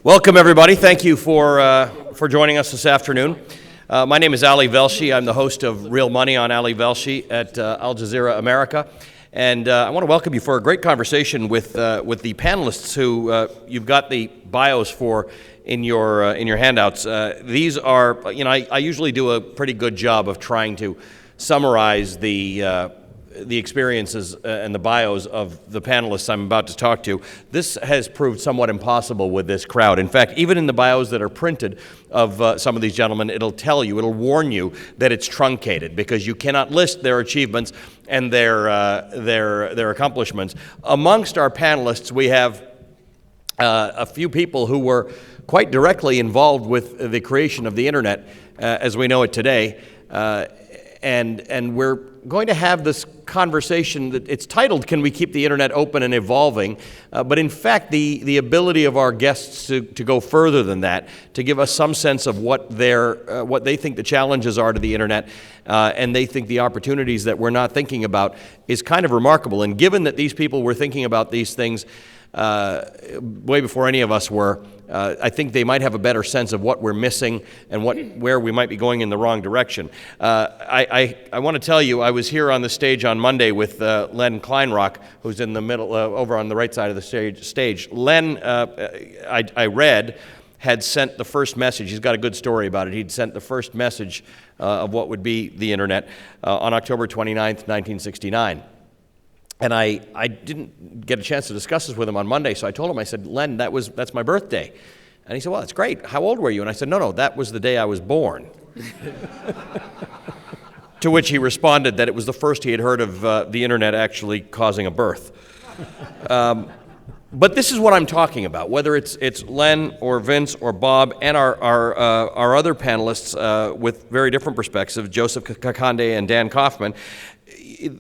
Welcome, everybody. Thank you for joining us this afternoon. My name is Ali Velshi. I'm the host of Real Money on Ali Velshi at Al Jazeera America. And I want to welcome you for a great conversation with the panelists who you've got the bios for in your handouts. These are, I usually do a pretty good job of trying to summarize the experiences and the bios of the panelists I'm about to talk to. This has proved somewhat impossible with this crowd. In fact, even in the bios that are printed of some of these gentlemen, it'll warn you that it's truncated because you cannot list their achievements and their accomplishments. Amongst our panelists, we have a few people who were quite directly involved with the creation of the internet as we know it today. And we're going to have this conversation that it's titled, Can We Keep the Internet Open and Evolving? But in fact, the ability of our guests to go further than that, to give us some sense of what they think the challenges are to the Internet, and they think the opportunities that we're not thinking about is kind of remarkable. And given that these people were thinking about these things way before any of us were, I think they might have a better sense of what we're missing and where we might be going in the wrong direction. I want to tell you, I was here on the stage on Monday with Len Kleinrock, who's in the middle, over on the right side of the stage. Len, I read, had sent the first message. He's got a good story about it. He'd sent the first message of what would be the Internet on October 29th, 1969. And I didn't get a chance to discuss this with him on Monday, so I told him, I said, Len, that's my birthday. And he said, well, that's great. How old were you? And I said, no, that was the day I was born. To which he responded that it was the first he had heard of the Internet actually causing a birth. But this is what I'm talking about, whether it's Len or Vince or Bob and our other panelists with very different perspectives, Joseph Kakande and Dan Kaufman.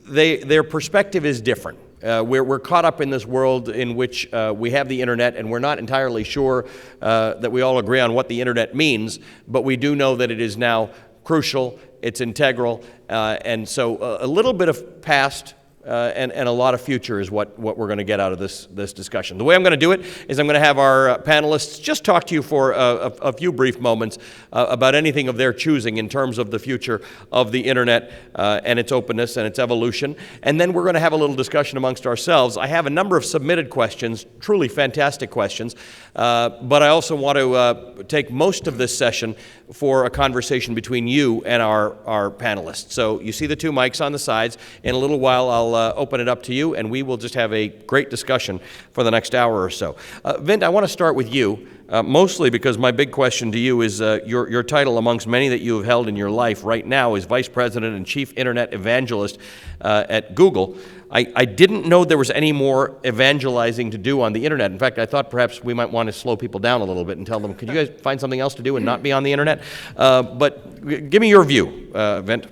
Their perspective is different. We're caught up in this world in which we have the Internet, and we're not entirely sure that we all agree on what the Internet means, but we do know that it is now crucial, it's integral, and so a little bit of past and a lot of future is what we're going to get out of this discussion. The way I'm going to do it is I'm going to have our panelists just talk to you for a few brief moments about anything of their choosing in terms of the future of the Internet and its openness and its evolution. And then we're going to have a little discussion amongst ourselves. I have a number of submitted questions, truly fantastic questions, but I also want to take most of this session for a conversation between you and our panelists. So you see the two mics on the sides. In a little while, I'll open it up to you, and we will just have a great discussion for the next hour or so. Vint, I want to start with you, mostly because my big question to you is your title amongst many that you have held in your life right now is Vice President and Chief Internet Evangelist at Google. I didn't know there was any more evangelizing to do on the Internet. In fact, I thought perhaps we might want to slow people down a little bit and tell them, could you guys find something else to do and not be on the Internet? But give me your view, Vint.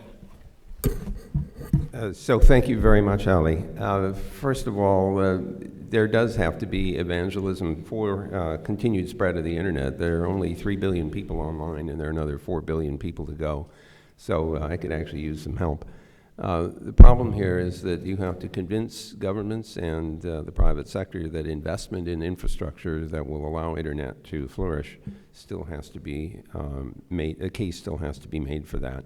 So thank you very much, Ali. First of all, there does have to be evangelism for continued spread of the Internet. There are only 3 billion people online, and there are another 4 billion people to go. So I could actually use some help. The problem here is that you have to convince governments and the private sector that investment in infrastructure that will allow Internet to flourish still has to be made. A case still has to be made for that.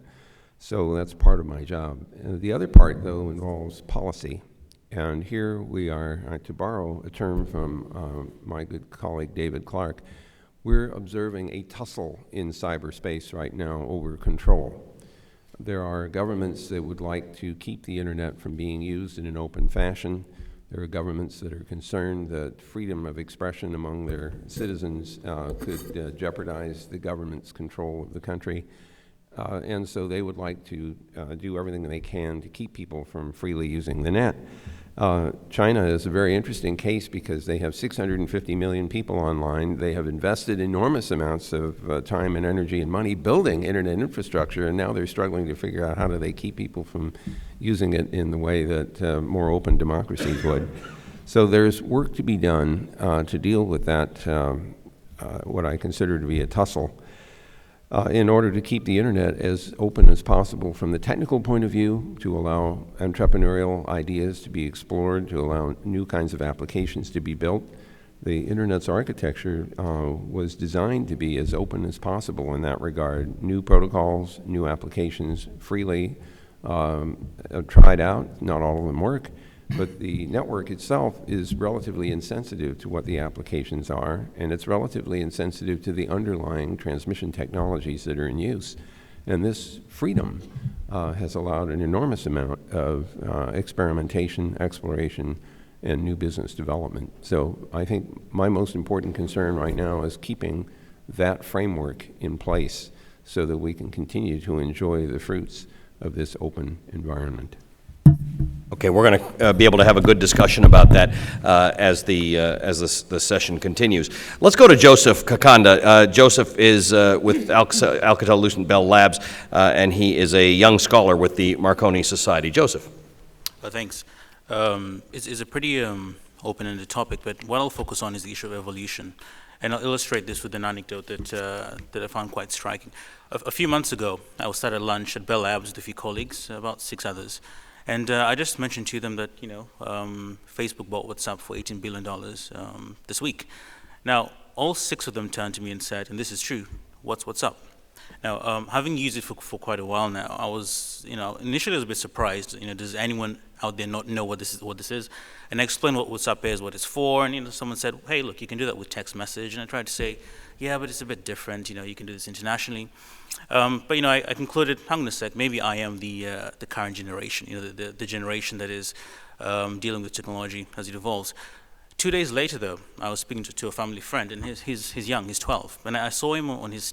So that's part of my job. The other part, though, involves policy. And here we are, to borrow a term from my good colleague David Clark, we're observing a tussle in cyberspace right now over control. There are governments that would like to keep the Internet from being used in an open fashion. There are governments that are concerned that freedom of expression among their citizens could jeopardize the government's control of the country. And so they would like to do everything they can to keep people from freely using the net. China is a very interesting case because they have 650 million people online. They have invested enormous amounts of time and energy and money building internet infrastructure, and now they're struggling to figure out how do they keep people from using it in the way that more open democracies would. So there's work to be done to deal with that, what I consider to be a tussle. In order to keep the Internet as open as possible from the technical point of view, to allow entrepreneurial ideas to be explored, to allow new kinds of applications to be built, The Internet's architecture was designed to be as open as possible in that regard. New protocols, new applications, freely tried out. Not all of them work, but the network itself is relatively insensitive to what the applications are, and it's relatively insensitive to the underlying transmission technologies that are in use. And this freedom has allowed an enormous amount of experimentation, exploration, and new business development. So I think my most important concern right now is keeping that framework in place so that we can continue to enjoy the fruits of this open environment. Okay, we're going to be able to have a good discussion about that as the session continues. Let's go to Joseph Kakanda. Joseph is with Alcatel-Lucent Bell Labs, and he is a young scholar with the Marconi Society. Joseph. Thanks. It's a pretty open-ended topic, but what I'll focus on is the issue of evolution. And I'll illustrate this with an anecdote that I found quite striking. A few months ago, I was sat at lunch at Bell Labs with a few colleagues, about 6 others. And I just mentioned to them that, Facebook bought WhatsApp for $18 billion this week. Now, all 6 of them turned to me and said, and this is true, what's up? Now, having used it for quite a while now, I was, initially I was a bit surprised. Does anyone out there not know what this is? And I explained what WhatsApp is, what it's for, and someone said, hey, look, you can do that with text message. And I tried to say, yeah, but it's a bit different. You can do this internationally. But I concluded, hang on a sec, maybe I am the current generation, the generation that is dealing with technology as it evolves. 2 days later, though, I was speaking to a family friend, and he's young, he's 12, and I saw him on his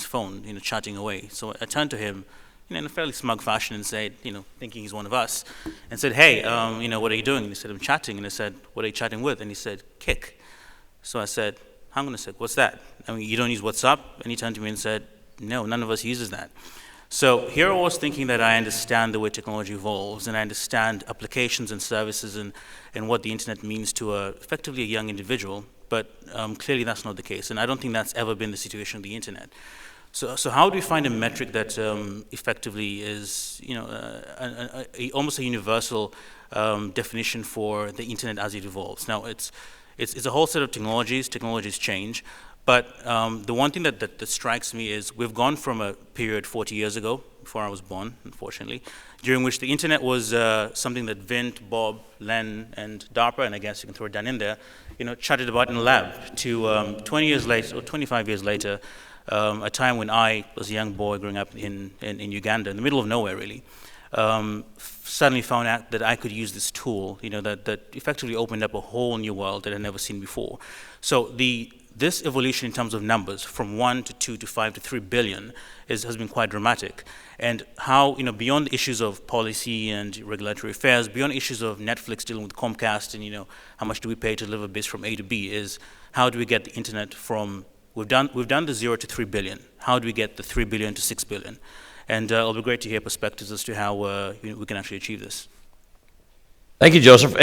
phone, chatting away. So I turned to him, in a fairly smug fashion, and said, thinking he's one of us, and said, hey, what are you doing? And he said, I'm chatting. And I said, what are you chatting with? And he said, Kik. So I said, hang on a sec, what's that? You don't use WhatsApp? And he turned to me and said, no, none of us uses that. So here I was thinking that I understand the way technology evolves, and I understand applications and services and what the internet means to effectively a young individual, but clearly that's not the case, and I don't think that's ever been the situation of the internet. So how do we find a metric that effectively is almost a universal definition for the internet as it evolves? Now it's a whole set of technologies change, but the one thing that strikes me is we've gone from a period 40 years ago, before I was born, unfortunately, during which the internet was something that Vint, Bob, Len, and DARPA, and I guess you can throw Dan in there, chatted about in a lab, to 20 years later, or 25 years later, a time when I was a young boy growing up in Uganda, in the middle of nowhere, really, suddenly found out that I could use this tool, that effectively opened up a whole new world that I'd never seen before. So this evolution in terms of numbers, from 1 to 2 to 5 to 3 billion, has been quite dramatic. And how, beyond the issues of policy and regulatory affairs, beyond issues of Netflix dealing with Comcast and, how much do we pay to deliver bits from A to B, is how do we get the internet from, we've done the 0 to 3 billion. How do we get the 3 billion to 6 billion? And it'll be great to hear perspectives as to how we can actually achieve this. Thank you, Joseph.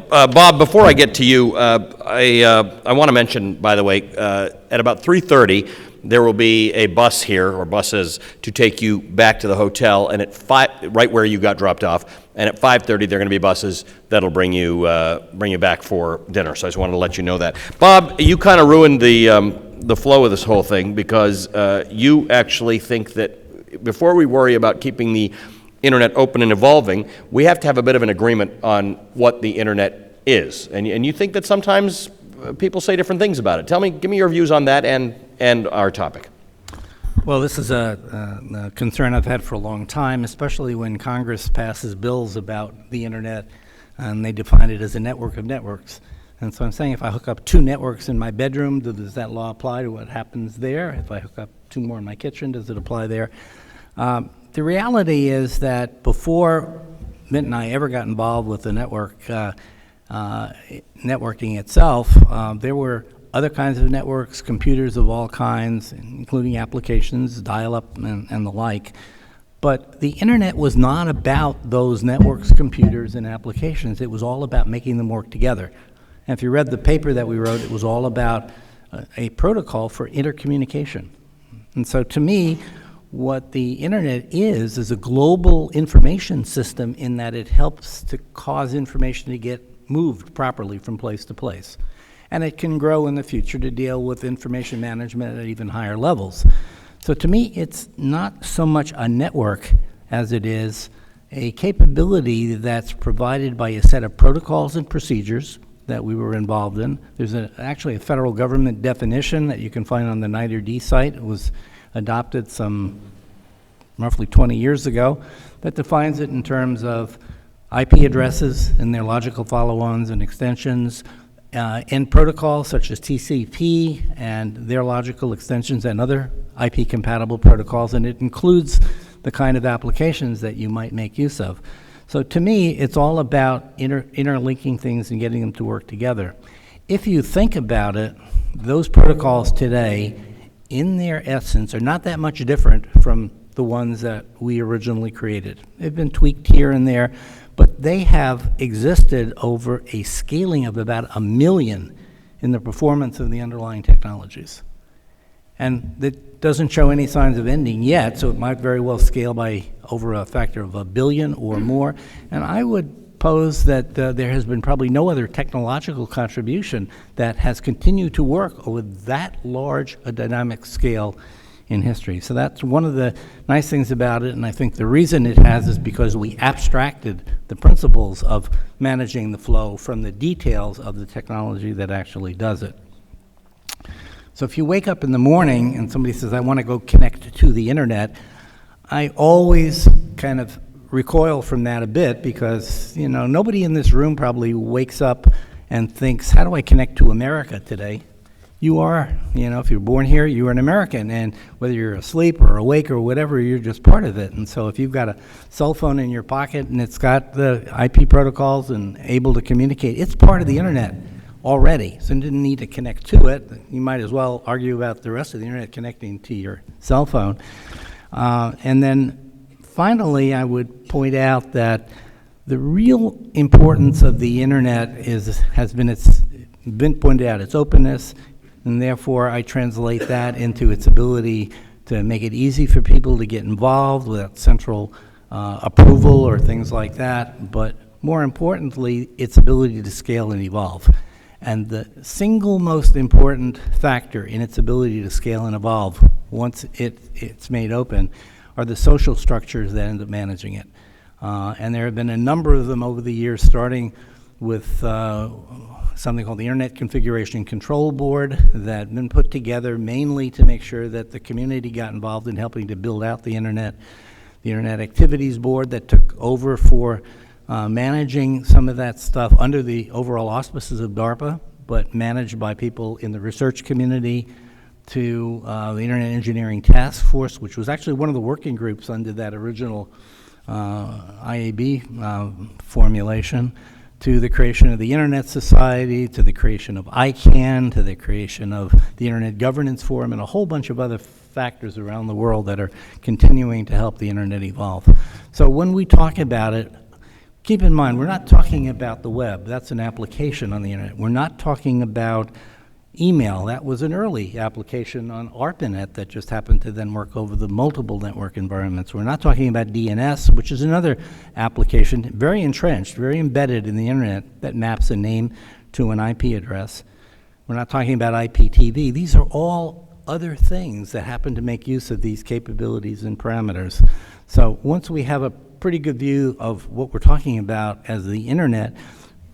Bob, before I get to you, I want to mention, by the way, at about 3:30, there will be a bus here, or buses, to take you back to the hotel, and right where you got dropped off. And at 5:30, there are going to be buses that'll bring you back for dinner. So I just wanted to let you know that. Bob, you kind of ruined the flow of this whole thing, because you actually think that before we worry about keeping the internet open and evolving, we have to have a bit of an agreement on what the internet is. And you think that sometimes people say different things about it. Give me your views on that and our topic. Well, this is a concern I've had for a long time, especially when Congress passes bills about the internet and they define it as a network of networks. And so I'm saying, if I hook up 2 networks in my bedroom, does that law apply to what happens there? If I hook up 2 more in my kitchen, does it apply there? The reality is that before Mint and I ever got involved with the networking itself, there were other kinds of networks, computers of all kinds, including applications, dial-up and the like. But the internet was not about those networks, computers, and applications. It was all about making them work together. And if you read the paper that we wrote, it was all about a protocol for intercommunication. And so to me, what the internet is a global information system, in that it helps to cause information to get moved properly from place to place. And it can grow in the future to deal with information management at even higher levels. So to me, it's not so much a network as it is a capability that's provided by a set of protocols and procedures that we were involved in. There's actually a federal government definition that you can find on the NIDRD site. It was adopted some roughly 20 years ago that defines it in terms of IP addresses and their logical follow-ons and extensions, end protocols such as TCP and their logical extensions and other IP-compatible protocols, and it includes the kind of applications that you might make use of. So to me, it's all about interlinking things and getting them to work together. If you think about it, those protocols today, in their essence, are not that much different from the ones that we originally created. They've been tweaked here and there, but they have existed over a scaling of about 1 million in the performance of the underlying technologies. And that doesn't show any signs of ending yet, so it might very well scale by over a factor of 1 billion or more. And I would pose that there has been probably no other technological contribution that has continued to work over that large a dynamic scale in history. So that's one of the nice things about it, and I think the reason it has is because we abstracted the principles of managing the flow from the details of the technology that actually does it. So if you wake up in the morning and somebody says, I want to go connect to the internet, I always kind of recoil from that a bit because, you know, nobody in this room probably wakes up and thinks, how do I connect to America today? You are, you know, if you're born here, you are an American, and whether you're asleep or awake or whatever, you're just part of it. And so if you've got a cell phone in your pocket and it's got the IP protocols and able to communicate, it's part of the internet already, so you didn't need to connect to it. You might as well argue about the rest of the internet connecting to your cell phone. And then finally, I would point out that the real importance of the internet has been pointed out, its openness, and therefore I translate that into its ability to make it easy for people to get involved without central approval or things like that, but more importantly, its ability to scale and evolve. And the single most important factor in its ability to scale and evolve once it's made open are the social structures that end up managing it. And there have been a number of them over the years, starting with something called the Internet Configuration Control Board that had been put together mainly to make sure that the community got involved in helping to build out the Internet. The Internet Activities Board that took over for managing some of that stuff under the overall auspices of DARPA, but managed by people in the research community, to the Internet Engineering Task Force, which was actually one of the working groups under that original IAB formulation, to the creation of the Internet Society, to the creation of ICANN, to the creation of the Internet Governance Forum, and a whole bunch of other factors around the world that are continuing to help the Internet evolve. So when we talk about it, keep in mind, we're not talking about the web. That's an application on the Internet. We're not talking about email. That was an early application on ARPANET that just happened to then work over the multiple network environments. We're not talking about DNS, which is another application, very entrenched, very embedded in the Internet, that maps a name to an IP address. We're not talking about IPTV. These are all other things that happen to make use of these capabilities and parameters. So once we have a pretty good view of what we're talking about as the Internet,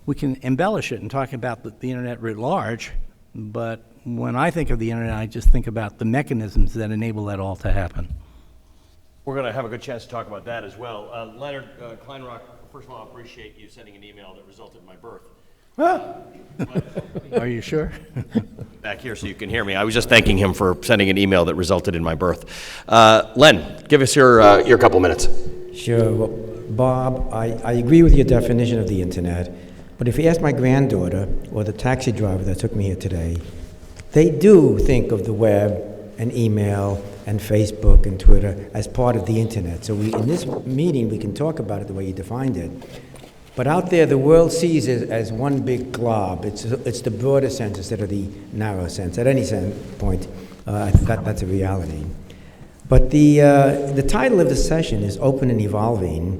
we can embellish it and talk about the Internet writ large. But when I think of the Internet, I just think about the mechanisms that enable that all to happen. We're going to have a good chance to talk about that as well. Leonard Kleinrock, first of all, I appreciate you sending an email that resulted in my birth. Are you sure? Back here so you can hear me. I was just thanking him for sending an email that resulted in my birth. Len, give us your couple minutes. Sure. Well, Bob, I agree with your definition of the Internet, but if you ask my granddaughter or the taxi driver that took me here today, they do think of the web and email and Facebook and Twitter as part of the Internet. So in this meeting, we can talk about it the way you defined it. But out there, the world sees it as one big glob. It's the broader sense instead of the narrow sense. At any point, that's a reality. But the title of the session is Open and Evolving.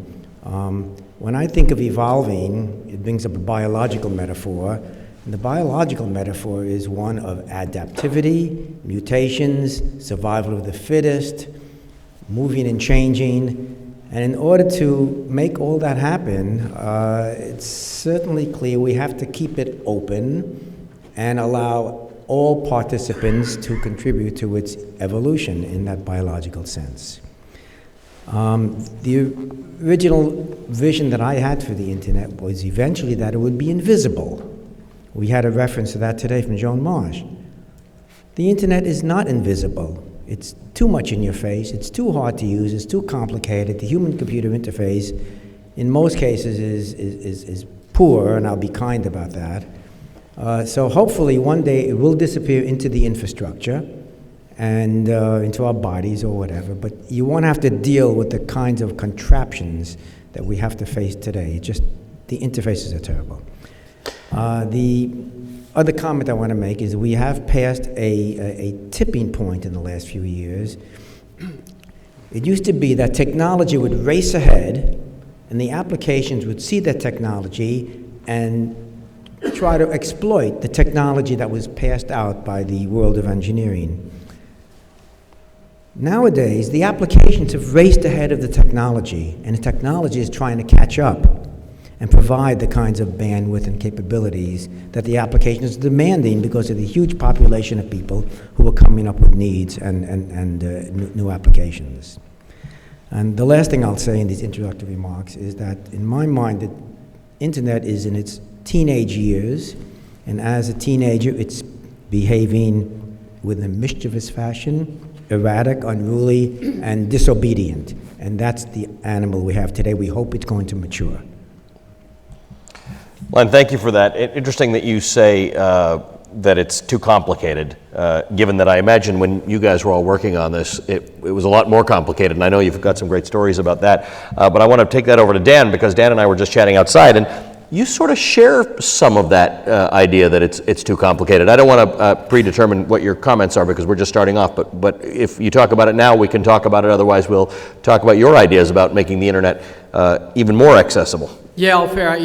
When I think of evolving, it brings up a biological metaphor, And the biological metaphor is one of adaptivity, mutations, survival of the fittest, moving and changing. And in order to make all that happen, it's certainly clear we have to keep it open and allow all participants to contribute to its evolution in that biological sense. The original vision that I had for the internet was eventually that it would be invisible. We had a reference to that today from Joan Marsh. The internet is not invisible. It's too much in your face, it's too hard to use, it's too complicated. The human-computer interface, in most cases, is poor, and I'll be kind about that. So hopefully one day it will disappear into the infrastructure and into our bodies or whatever, but you won't have to deal with the kinds of contraptions that we have to face today. Just the interfaces are terrible. The other comment I want to make is we have passed a tipping point in the last few years. It used to be that technology would race ahead, and the applications would see that technology and try to exploit the technology that was passed out by the world of engineering. Nowadays, the applications have raced ahead of the technology, and the technology is trying to catch up and provide the kinds of bandwidth and capabilities that the application is demanding because of the huge population of people who are coming up with needs and new applications. And the last thing I'll say in these introductory remarks is that, in my mind, the internet is in its teenage years, and as a teenager, it's behaving with a mischievous fashion, erratic, unruly, and disobedient. And that's the animal we have today. We hope it's going to mature. Len, thank you for that. Interesting that you say that it's too complicated, given that I imagine when you guys were all working on this, it was a lot more complicated, and I know you've got some great stories about that. But I want to take that over to Dan, because Dan and I were just chatting outside, and you sort of share some of that idea that it's too complicated. I don't want to predetermine what your comments are, because we're just starting off, but if you talk about it now, we can talk about it. Otherwise, we'll talk about your ideas about making the internet even more accessible. Yeah, all fair.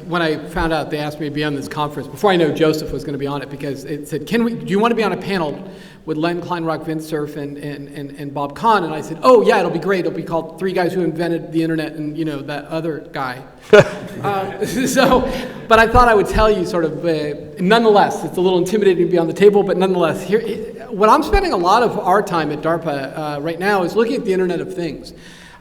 When I found out they asked me to be on this conference, before I know Joseph was going to be on it, because it said, do you want to be on a panel with Len Kleinrock, Vint Cerf, and Bob Kahn? And I said, oh yeah, it'll be great. It'll be called Three Guys Who Invented the Internet, and that other guy. But I thought I would tell you sort of, nonetheless, it's a little intimidating to be on the table, but nonetheless, what I'm spending a lot of our time at DARPA right now is looking at the Internet of Things.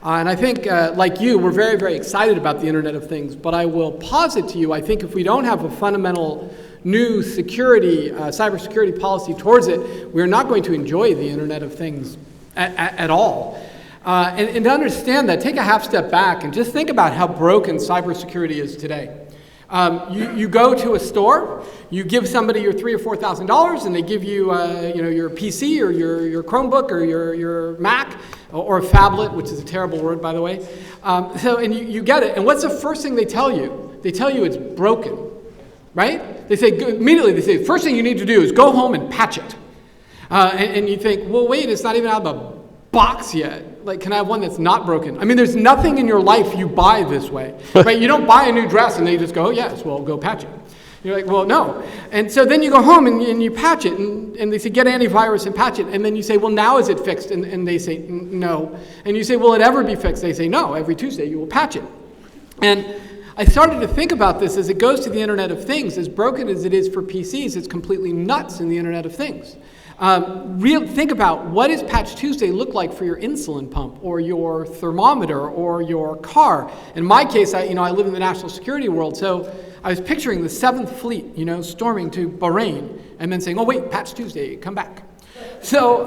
And I think, like you, we're very, very excited about the Internet of Things, but I will posit to you, I think if we don't have a fundamental new security, cybersecurity policy towards it, we're not going to enjoy the Internet of Things at all. And to understand that, take a half step back and just think about how broken cybersecurity is today. You go to a store, you give somebody your $3,000 or $4,000, and they give you, your PC or your Chromebook or your Mac or a phablet, which is a terrible word, by the way. And you get it. And what's the first thing they tell you? They tell you it's broken, right? They say immediately. They say first thing you need to do is go home and patch it. And you think, well, wait, it's not even out of the box yet. Like, can I have one that's not broken? I mean, there's nothing in your life you buy this way, right? You don't buy a new dress and then you just go, oh, yes, well, go patch it. You're like, well, no. And so then you go home and you patch it, and they say, get antivirus and patch it. And then you say, well, now is it fixed? And they say, no. And you say, will it ever be fixed? They say, no, every Tuesday you will patch it. And I started to think about this as it goes to the Internet of Things. As broken as it is for PCs, it's completely nuts in the Internet of Things. Think about, what does Patch Tuesday look like for your insulin pump or your thermometer or your car? In my case, I live in the national security world, so I was picturing the 7th Fleet, storming to Bahrain and then saying, oh wait, Patch Tuesday, come back. So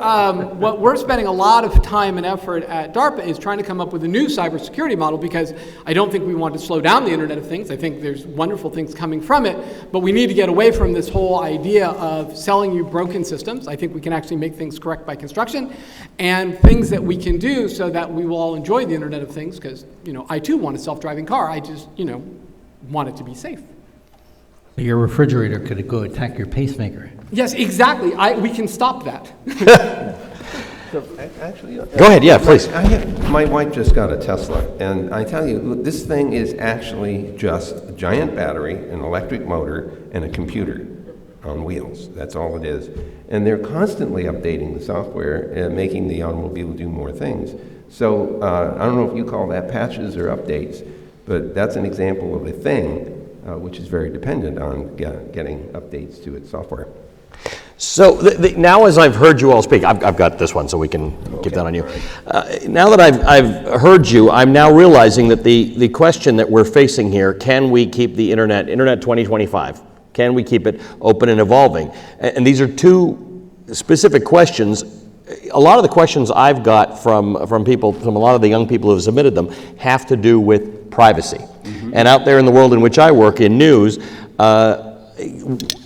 what we're spending a lot of time and effort at DARPA is trying to come up with a new cybersecurity model, because I don't think we want to slow down the Internet of Things. I think there's wonderful things coming from it, but we need to get away from this whole idea of selling you broken systems. I think we can actually make things correct by construction, and things that we can do so that we will all enjoy the Internet of Things, because I too want a self-driving car. I just want it to be safe. Your refrigerator could go attack your pacemaker. Yes, exactly. We can stop that. Actually, Go ahead, yeah, please. My wife just got a Tesla, and I tell you, this thing is actually just a giant battery, an electric motor, and a computer on wheels. That's all it is. And they're constantly updating the software and making the automobile do more things. So I don't know if you call that patches or updates, but that's an example of a thing which is very dependent on getting updates to its software. So now as I've heard you all speak, I've got this one so we can get that on you. Now that I've heard you, I'm now realizing that the question that we're facing here, can we keep the Internet 2025, can we keep it open and evolving? And these are two specific questions. A lot of the questions I've got from people, from a lot of the young people who have submitted them, have to do with privacy. Mm-hmm. And out there in the world in which I work, in news,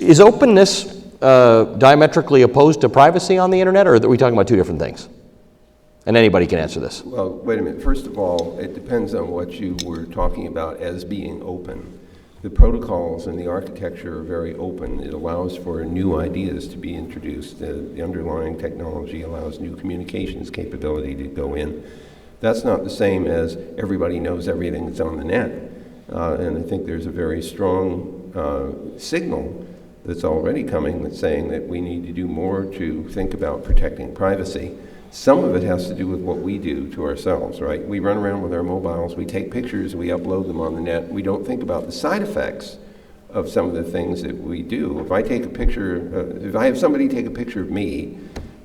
is openness diametrically opposed to privacy on the internet, or are we talking about two different things? And anybody can answer this. Well, wait a minute. First of all, it depends on what you were talking about as being open. The protocols and the architecture are very open. It allows for new ideas to be introduced. The underlying technology allows new communications capability to go in. That's not the same as everybody knows everything that's on the net. And I think there's a very strong signal that's already coming that's saying that we need to do more to think about protecting privacy. Some of it has to do with what we do to ourselves, right? We run around with our mobiles, we take pictures, we upload them on the net. We don't think about the side effects of some of the things that we do. If I take a picture, if I have somebody take a picture of me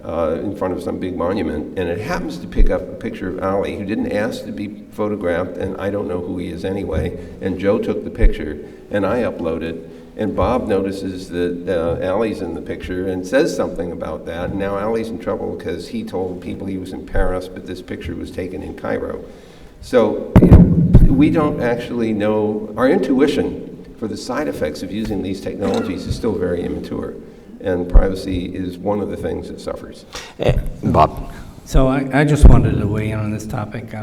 in front of some big monument, and it happens to pick up a picture of Ali, who didn't ask to be photographed, and I don't know who he is anyway, and Joe took the picture, and I upload it, and Bob notices that Ali's in the picture and says something about that. And now Ali's in trouble because he told people he was in Paris, but this picture was taken in Cairo. So we don't actually know. Our intuition for the side effects of using these technologies is still very immature. And privacy is one of the things that suffers. Bob. So I just wanted to weigh in on this topic.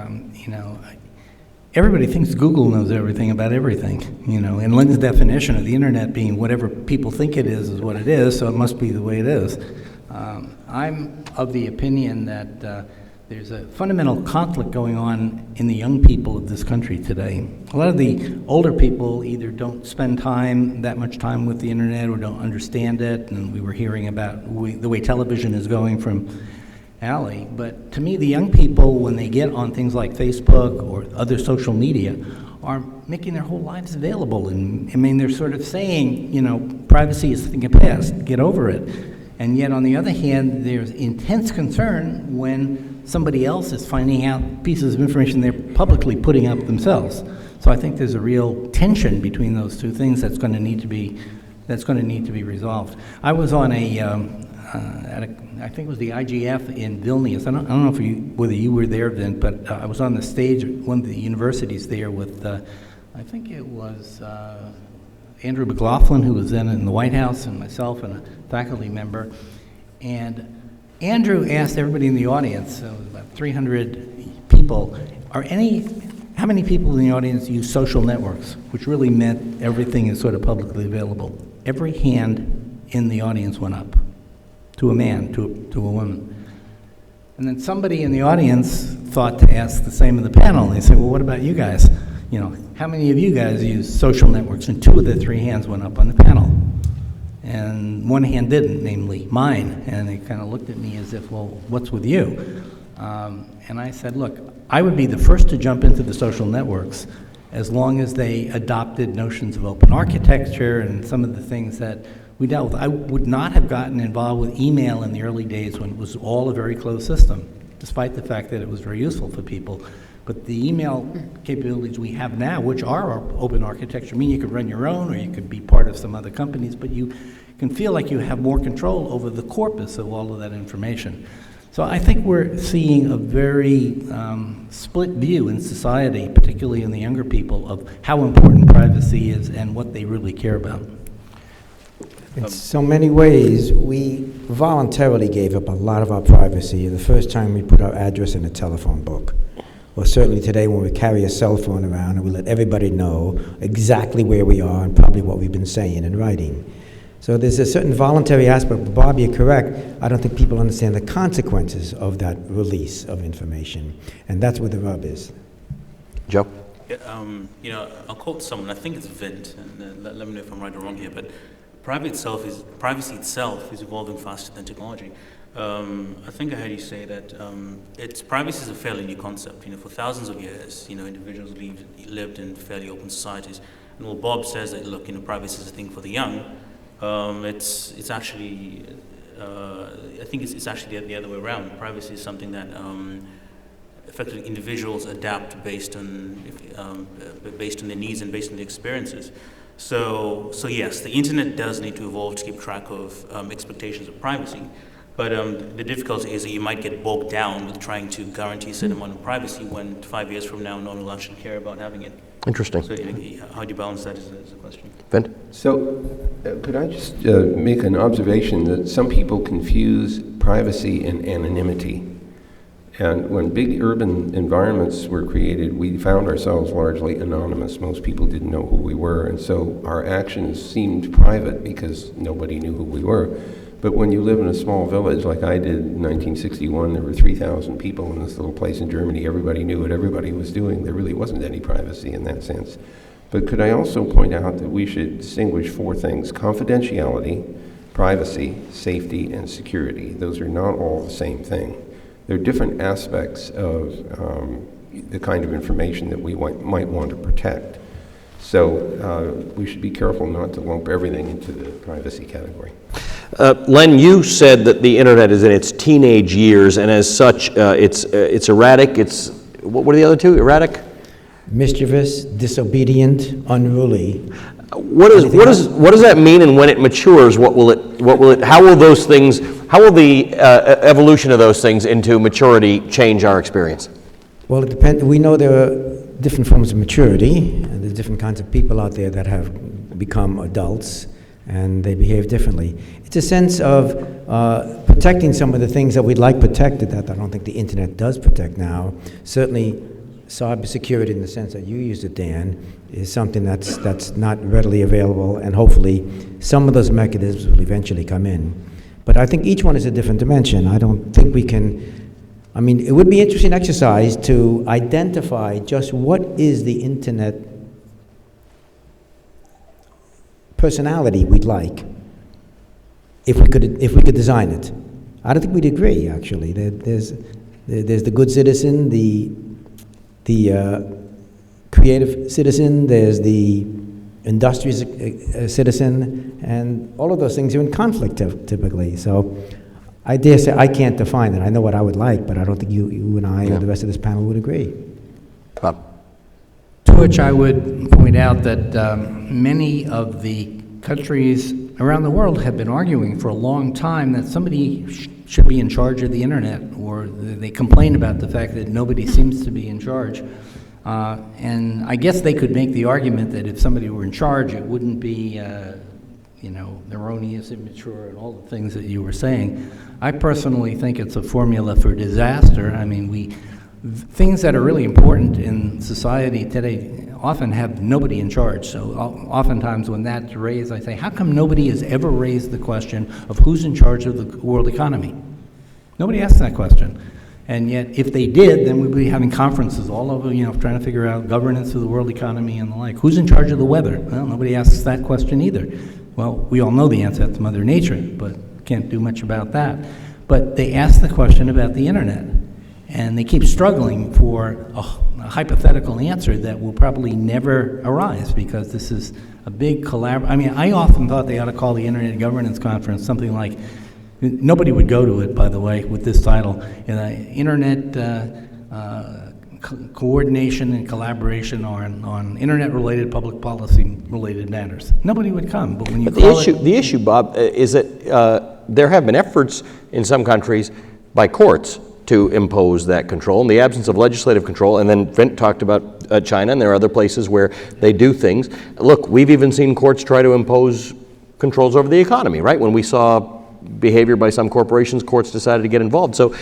Everybody thinks Google knows everything about everything, and Lynn's definition of the internet being whatever people think it is what it is, so it must be the way it is. I'm of the opinion that there's a fundamental conflict going on in the young people of this country today. A lot of the older people either don't spend that much time with the internet, or don't understand it, and we were hearing about the way television is going from Ali. But to me, the young people, when they get on things like Facebook or other social media, are making their whole lives available. And they're sort of saying, privacy is a thing of the past, get over it. And yet, on the other hand, there's intense concern when somebody else is finding out pieces of information they're publicly putting up themselves. So I think there's a real tension between those two things that's going to need to be resolved. I was on I think it was the IGF in Vilnius. I don't know whether you were there then, but I was on the stage at one of the universities there with, I think it was Andrew McLaughlin, who was then in the White House, and myself and a faculty member. And Andrew asked everybody in the audience, so about 300 people, how many people in the audience use social networks, which really meant everything is sort of publicly available. Every hand in the audience went up. To a man, to a woman. And then somebody in the audience thought to ask the same of the panel. They said, well, what about you guys? How many of you guys use social networks? And 2 of the 3 hands went up on the panel. And 1 hand didn't, namely mine. And they kind of looked at me as if, well, what's with you? And I said, look, I would be the first to jump into the social networks as long as they adopted notions of open architecture and some of the things that we dealt with. I would not have gotten involved with email in the early days when it was all a very closed system, despite the fact that it was very useful for people. But the email capabilities we have now, which are open architecture, mean you could run your own, or you could be part of some other companies, but you can feel like you have more control over the corpus of all of that information. So I think we're seeing a very split view in society, particularly in the younger people, of how important privacy is and what they really care about. In so many ways, we voluntarily gave up a lot of our privacy the first time we put our address in a telephone book. Or certainly today when we carry a cell phone around and we let everybody know exactly where we are and probably what we've been saying and writing. So there's a certain voluntary aspect, but Bob, you're correct. I don't think people understand the consequences of that release of information, and that's where the rub is. Joe? Yeah, I'll quote someone, I think it's Vint, and let me know if I'm right or wrong here, but privacy itself is evolving faster than technology. I think I heard you say that privacy is a fairly new concept. For thousands of years, individuals lived in fairly open societies. And while Bob says that, look, privacy is a thing for the young, it's actually, I think it's actually the other way around. Privacy is something that effectively individuals adapt based on their needs and based on their experiences. So yes, the internet does need to evolve to keep track of expectations of privacy. But the difficulty is that you might get bogged down with trying to guarantee a certain amount of privacy when 5 years from now no one will actually care about having it. Interesting. So how do you balance that is a question. Vint? So, could I just make an observation that some people confuse privacy and anonymity? And when big urban environments were created, we found ourselves largely anonymous. Most people didn't know who we were, and so our actions seemed private because nobody knew who we were. But when you live in a small village like I did in 1961, there were 3,000 people in this little place in Germany. Everybody knew what everybody was doing. There really wasn't any privacy in that sense. But could I also point out that we should distinguish 4 things: confidentiality, privacy, safety, and security. Those are not all the same thing. They're different aspects of the kind of information that we might want to protect. So we should be careful not to lump everything into the privacy category. Len, you said that the internet is in its teenage years, and as such, it's erratic. What are the other 2? Erratic? Mischievous, disobedient, unruly. What does that mean? And when it matures, how will the evolution of those things into maturity change our experience? Well, it depends. We know there are different forms of maturity, and there's different kinds of people out there that have become adults, and they behave differently. It's a sense of protecting some of the things that we'd like protected that I don't think the internet does protect now. Certainly, cybersecurity, in the sense that you used it, Dan, is something that's not readily available, and hopefully some of those mechanisms will eventually come in. But I think each one is a different dimension. I don't think we can, it would be an interesting exercise to identify just what is the internet personality we'd like if we could design it. I don't think we'd agree, actually. There's the good citizen, the creative citizen, there's the industrious citizen, and all of those things are in conflict typically. So I dare say I can't define it. I know what I would like, but I don't think you and I or the rest of this panel would agree. Bob? To which I would point out that many of the countries around the world have been arguing for a long time that somebody should be in charge of the internet, or they complain about the fact that nobody seems to be in charge. And I guess they could make the argument that if somebody were in charge, it wouldn't be, erroneous, immature, and all the things that you were saying. I personally think it's a formula for disaster. Things that are really important in society today often have nobody in charge. So oftentimes when that's raised, I say, how come nobody has ever raised the question of who's in charge of the world economy? Nobody asks that question. And yet, if they did, then we'd be having conferences all over, trying to figure out governance of the world economy and the like. Who's in charge of the weather? Well, nobody asks that question either. Well, we all know the answer. That's Mother Nature, but can't do much about that. But they ask the question about the internet, and they keep struggling for a hypothetical answer that will probably never arise, because this is a big I often thought they ought to call the Internet Governance Conference something like, nobody would go to it, by the way, with this title, Internet Coordination and Collaboration on Internet-related public policy-related matters. Nobody would come, but when you The issue, Bob, is that there have been efforts in some countries by courts to impose that control in the absence of legislative control. And then Vint talked about China, and there are other places where they do things. Look, we've even seen courts try to impose controls over the economy, right? When we saw behavior by some corporations, courts decided to get involved. So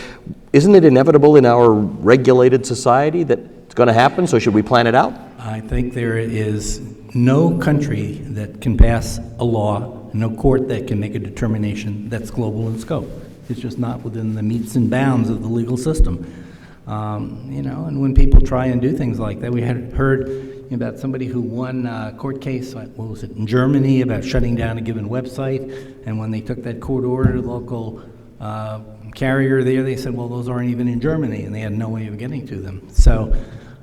isn't it inevitable in our regulated society that it's going to happen? So should we plan it out? I think there is no country that can pass a law, no court that can make a determination that's global in scope. It's just not within the metes and bounds of the legal system. And when people try and do things like that, we had heard about somebody who won a court case, what was it, in Germany, about shutting down a given website, and when they took that court order to the local carrier there, they said, well, those aren't even in Germany, and they had no way of getting to them. So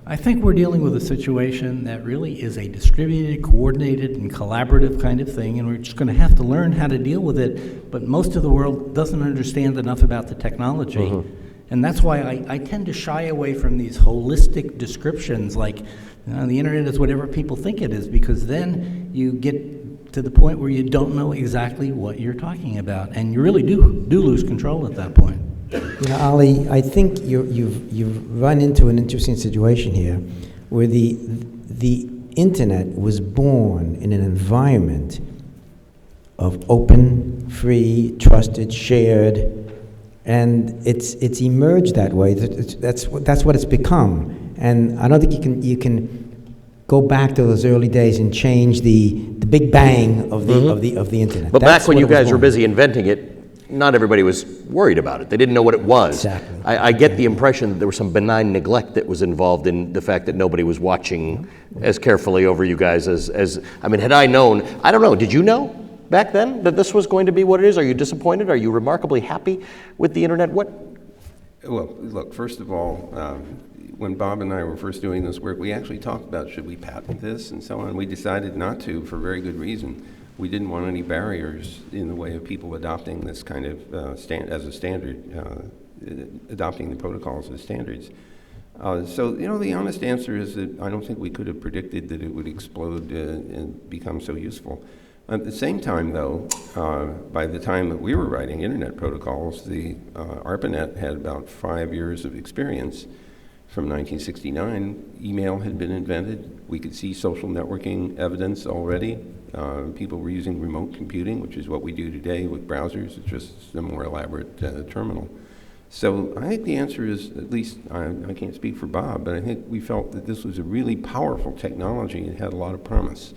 I think we're dealing with a situation that really is a distributed, coordinated, and collaborative kind of thing, and we're just going to have to learn how to deal with it, but most of the world doesn't understand enough about the technology. And that's why I tend to shy away from these holistic descriptions like, the internet is whatever people think it is, because then you get to the point where you don't know exactly what you're talking about, and you really do lose control at that point. Ali, I think you've run into an interesting situation here, where the internet was born in an environment of open, free, trusted, shared, and it's emerged that way. That's what it's become. And I don't think you can go back to those early days and change the big bang of the internet. But That's back when what you it was guys were born. busy inventing it, not everybody was worried about it. They didn't know what it was. Exactly. I get the impression that there was some benign neglect that was involved in the fact that nobody was watching as carefully over you guys as I mean, had I known, I don't know, did you know back then that this was going to be what it is? Are you disappointed? Are you remarkably happy with the internet? Well, look, first of all, when Bob and I were first doing this work, we actually talked about should we patent this and so on. We decided not to for very good reason. We didn't want any barriers in the way of people adopting this kind of as a standard, adopting the protocols as standards. So, the honest answer is that I don't think we could have predicted that it would explode and become so useful. At the same time, though, by the time that we were writing internet protocols, the ARPANET had about 5 years of experience. From 1969, email had been invented. We could see social networking evidence already. People were using remote computing, which is what we do today with browsers. It's just a more elaborate terminal. So I think the answer is, at least, I can't speak for Bob, but I think we felt that this was a really powerful technology. It had a lot of promise,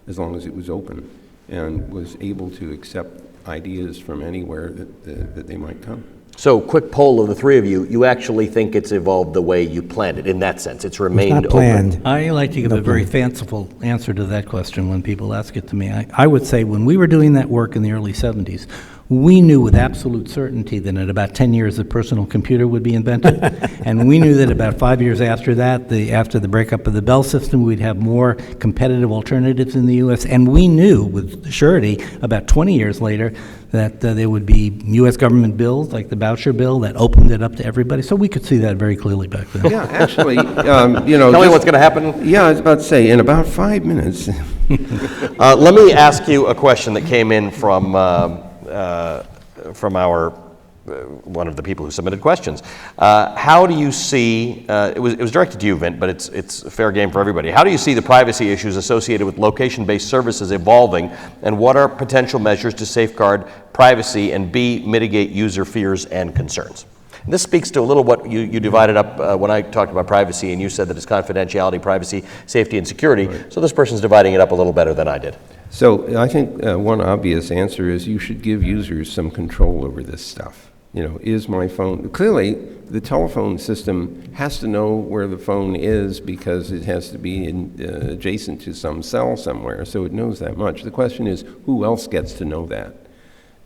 as long as it was open and was able to accept ideas from anywhere that they might come. So, quick poll of the three of you, you actually think it's evolved the way you planned it, in that sense? It's remained It's not planned. open? I like to give a very fanciful answer to that question when people ask it to me. I would say when we were doing that work in the early 70s, we knew with absolute certainty that in about 10 years the personal computer would be invented. And we knew that about 5 years after that, after the breakup of the Bell system, we'd have more competitive alternatives in the U.S. And we knew with surety about 20 years later that there would be U.S. government bills like the voucher bill that opened it up to everybody. So we could see that very clearly back then. Yeah, actually, Tell me what's going to happen. Yeah, I was about to say, in about 5 minutes. Let me ask you a question that came in from our one of the people who submitted questions. How do you see, it was directed to you, Vint, but it's a fair game for everybody. How do you see the privacy issues associated with location-based services evolving, and what are potential measures to safeguard privacy and mitigate user fears and concerns? And this speaks to a little what you divided up when I talked about privacy, and you said that it's confidentiality, privacy, safety, and security. Right. So this person's dividing it up a little better than I did. So I think one obvious answer is you should give users some control over this stuff. Is my phone... Clearly, the telephone system has to know where the phone is because it has to be adjacent to some cell somewhere, so it knows that much. The question is, who else gets to know that?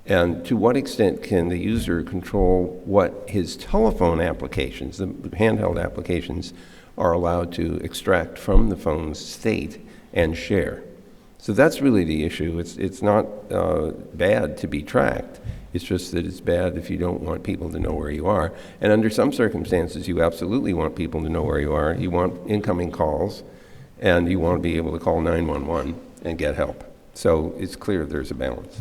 And to what extent can the user control what his telephone applications, the handheld applications, are allowed to extract from the phone's state and share? So that's really the issue. It's not bad to be tracked. It's just that it's bad if you don't want people to know where you are. And under some circumstances, you absolutely want people to know where you are. You want incoming calls, and you want to be able to call 911 and get help. So it's clear there's a balance.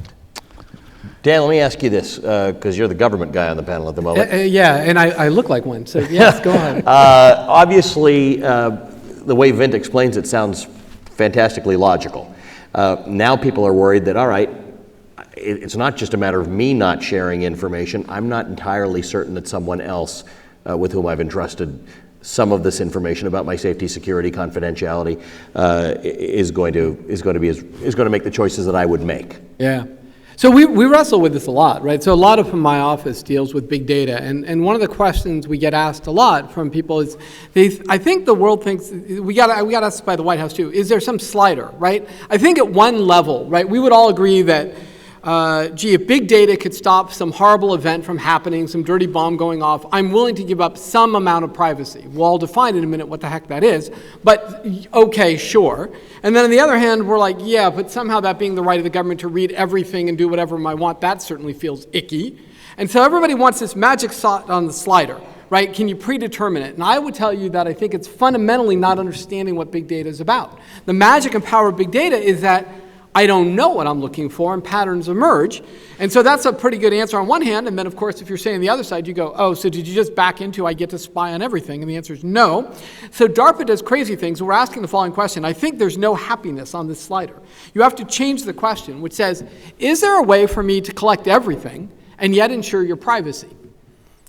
Dan, let me ask you this, because you're the government guy on the panel at the moment. Yeah, and I look like one, so yes, go ahead. Obviously, the way Vint explains it sounds fantastically logical. Now people are worried that, all right, it's not just a matter of me not sharing information. I'm not entirely certain that someone else with whom I've entrusted some of this information about my safety, security, confidentiality is going to make the choices that I would make. Yeah. So we wrestle with this a lot, right? So a lot of my office deals with big data, and one of the questions we get asked a lot from people is, I think the world thinks, we got asked by the White House too, is there some slider, right? I think at one level, right, we would all agree that, if big data could stop some horrible event from happening, some dirty bomb going off, I'm willing to give up some amount of privacy. We'll all define in a minute what the heck that is, but okay, sure. And then on the other hand, we're like, yeah, but somehow that being the right of the government to read everything and do whatever I want, that certainly feels icky. And so everybody wants this magic spot on the slider, right? Can you predetermine it? And I would tell you that I think it's fundamentally not understanding what big data is about. The magic and power of big data is that I don't know what I'm looking for, and patterns emerge. And so that's a pretty good answer on one hand. And then, of course, if you're saying the other side, you go, oh, so did you just back into I get to spy on everything? And the answer is no. So DARPA does crazy things. We're asking the following question. I think there's no happiness on this slider. You have to change the question, which says, is there a way for me to collect everything and yet ensure your privacy?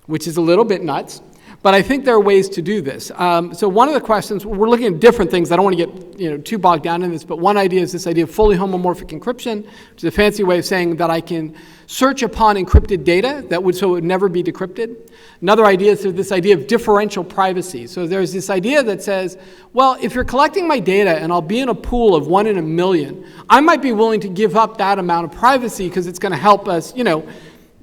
Which is a little bit nuts. But I think there are ways to do this. So one of the questions, we're looking at different things. I don't want to get too bogged down in this, but one idea is this idea of fully homomorphic encryption, which is a fancy way of saying that I can search upon encrypted data so it would never be decrypted. Another idea is this idea of differential privacy. So there's this idea that says, well, if you're collecting my data and I'll be in a pool of 1 in a million, I might be willing to give up that amount of privacy because it's going to help us,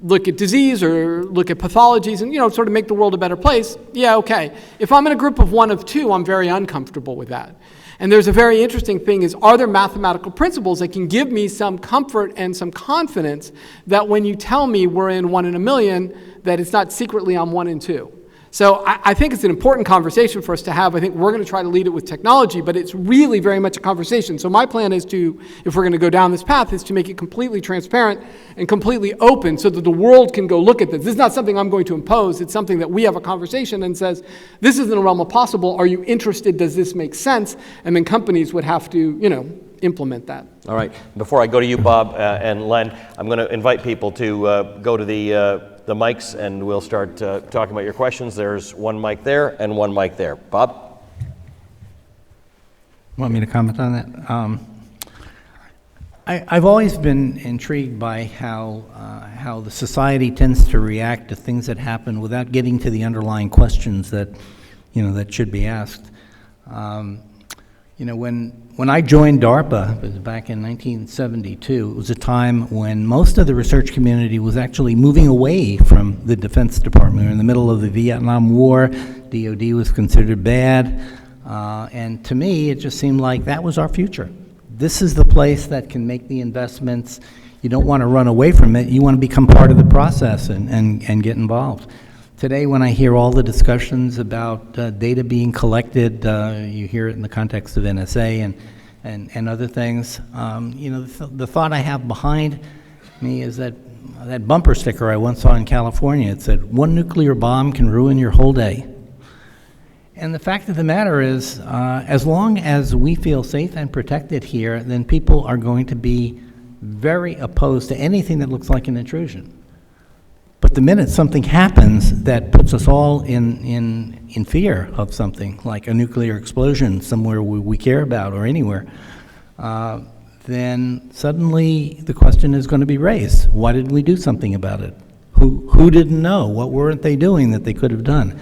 look at disease or look at pathologies and, sort of make the world a better place. Yeah, okay. If I'm in a group of 1 of 2, I'm very uncomfortable with that. And there's a very interesting thing is, are there mathematical principles that can give me some comfort and some confidence that when you tell me we're in 1 in a million, that it's not secretly I'm 1 in 2? So I think it's an important conversation for us to have. I think we're going to try to lead it with technology, but it's really very much a conversation. So my plan is to, if we're going to go down this path, is to make it completely transparent and completely open so that the world can go look at this. This is not something I'm going to impose. It's something that we have a conversation and says, this is in the realm of possible. Are you interested? Does this make sense? And then companies would have to, implement that. All right. Before I go to you, Bob and Len, I'm going to invite people to go to the mics, and we'll start talking about your questions. There's one mic there and one mic there. Bob? Want me to comment on that? I've always been intrigued by how the society tends to react to things that happen without getting to the underlying questions that should be asked. When I joined DARPA, it was back in 1972, it was a time when most of the research community was actually moving away from the Defense Department. We were in the middle of the Vietnam War. DOD was considered bad. And to me, it just seemed like that was our future. This is the place that can make the investments. You don't want to run away from it. You want to become part of the process and get involved. Today, when I hear all the discussions about data being collected, you hear it in the context of NSA and other things. The thought I have behind me is that bumper sticker I once saw in California. It said, "One nuclear bomb can ruin your whole day." And the fact of the matter is, as long as we feel safe and protected here, then people are going to be very opposed to anything that looks like an intrusion. But the minute something happens that puts us all in fear of something, like a nuclear explosion somewhere we care about or anywhere, then suddenly the question is going to be raised. Why didn't we do something about it? Who didn't know? What weren't they doing that they could have done?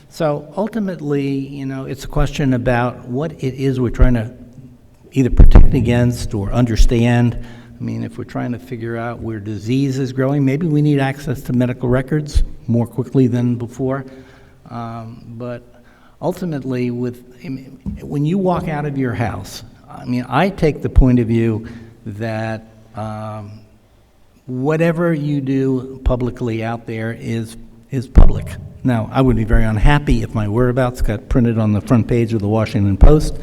So ultimately, it's a question about what it is we're trying to either protect against or understand. I mean, if we're trying to figure out where disease is growing, maybe we need access to medical records more quickly than before. But ultimately, when you walk out of your house, I take the point of view that whatever you do publicly out there is public. Now, I would be very unhappy if my whereabouts got printed on the front page of the Washington Post.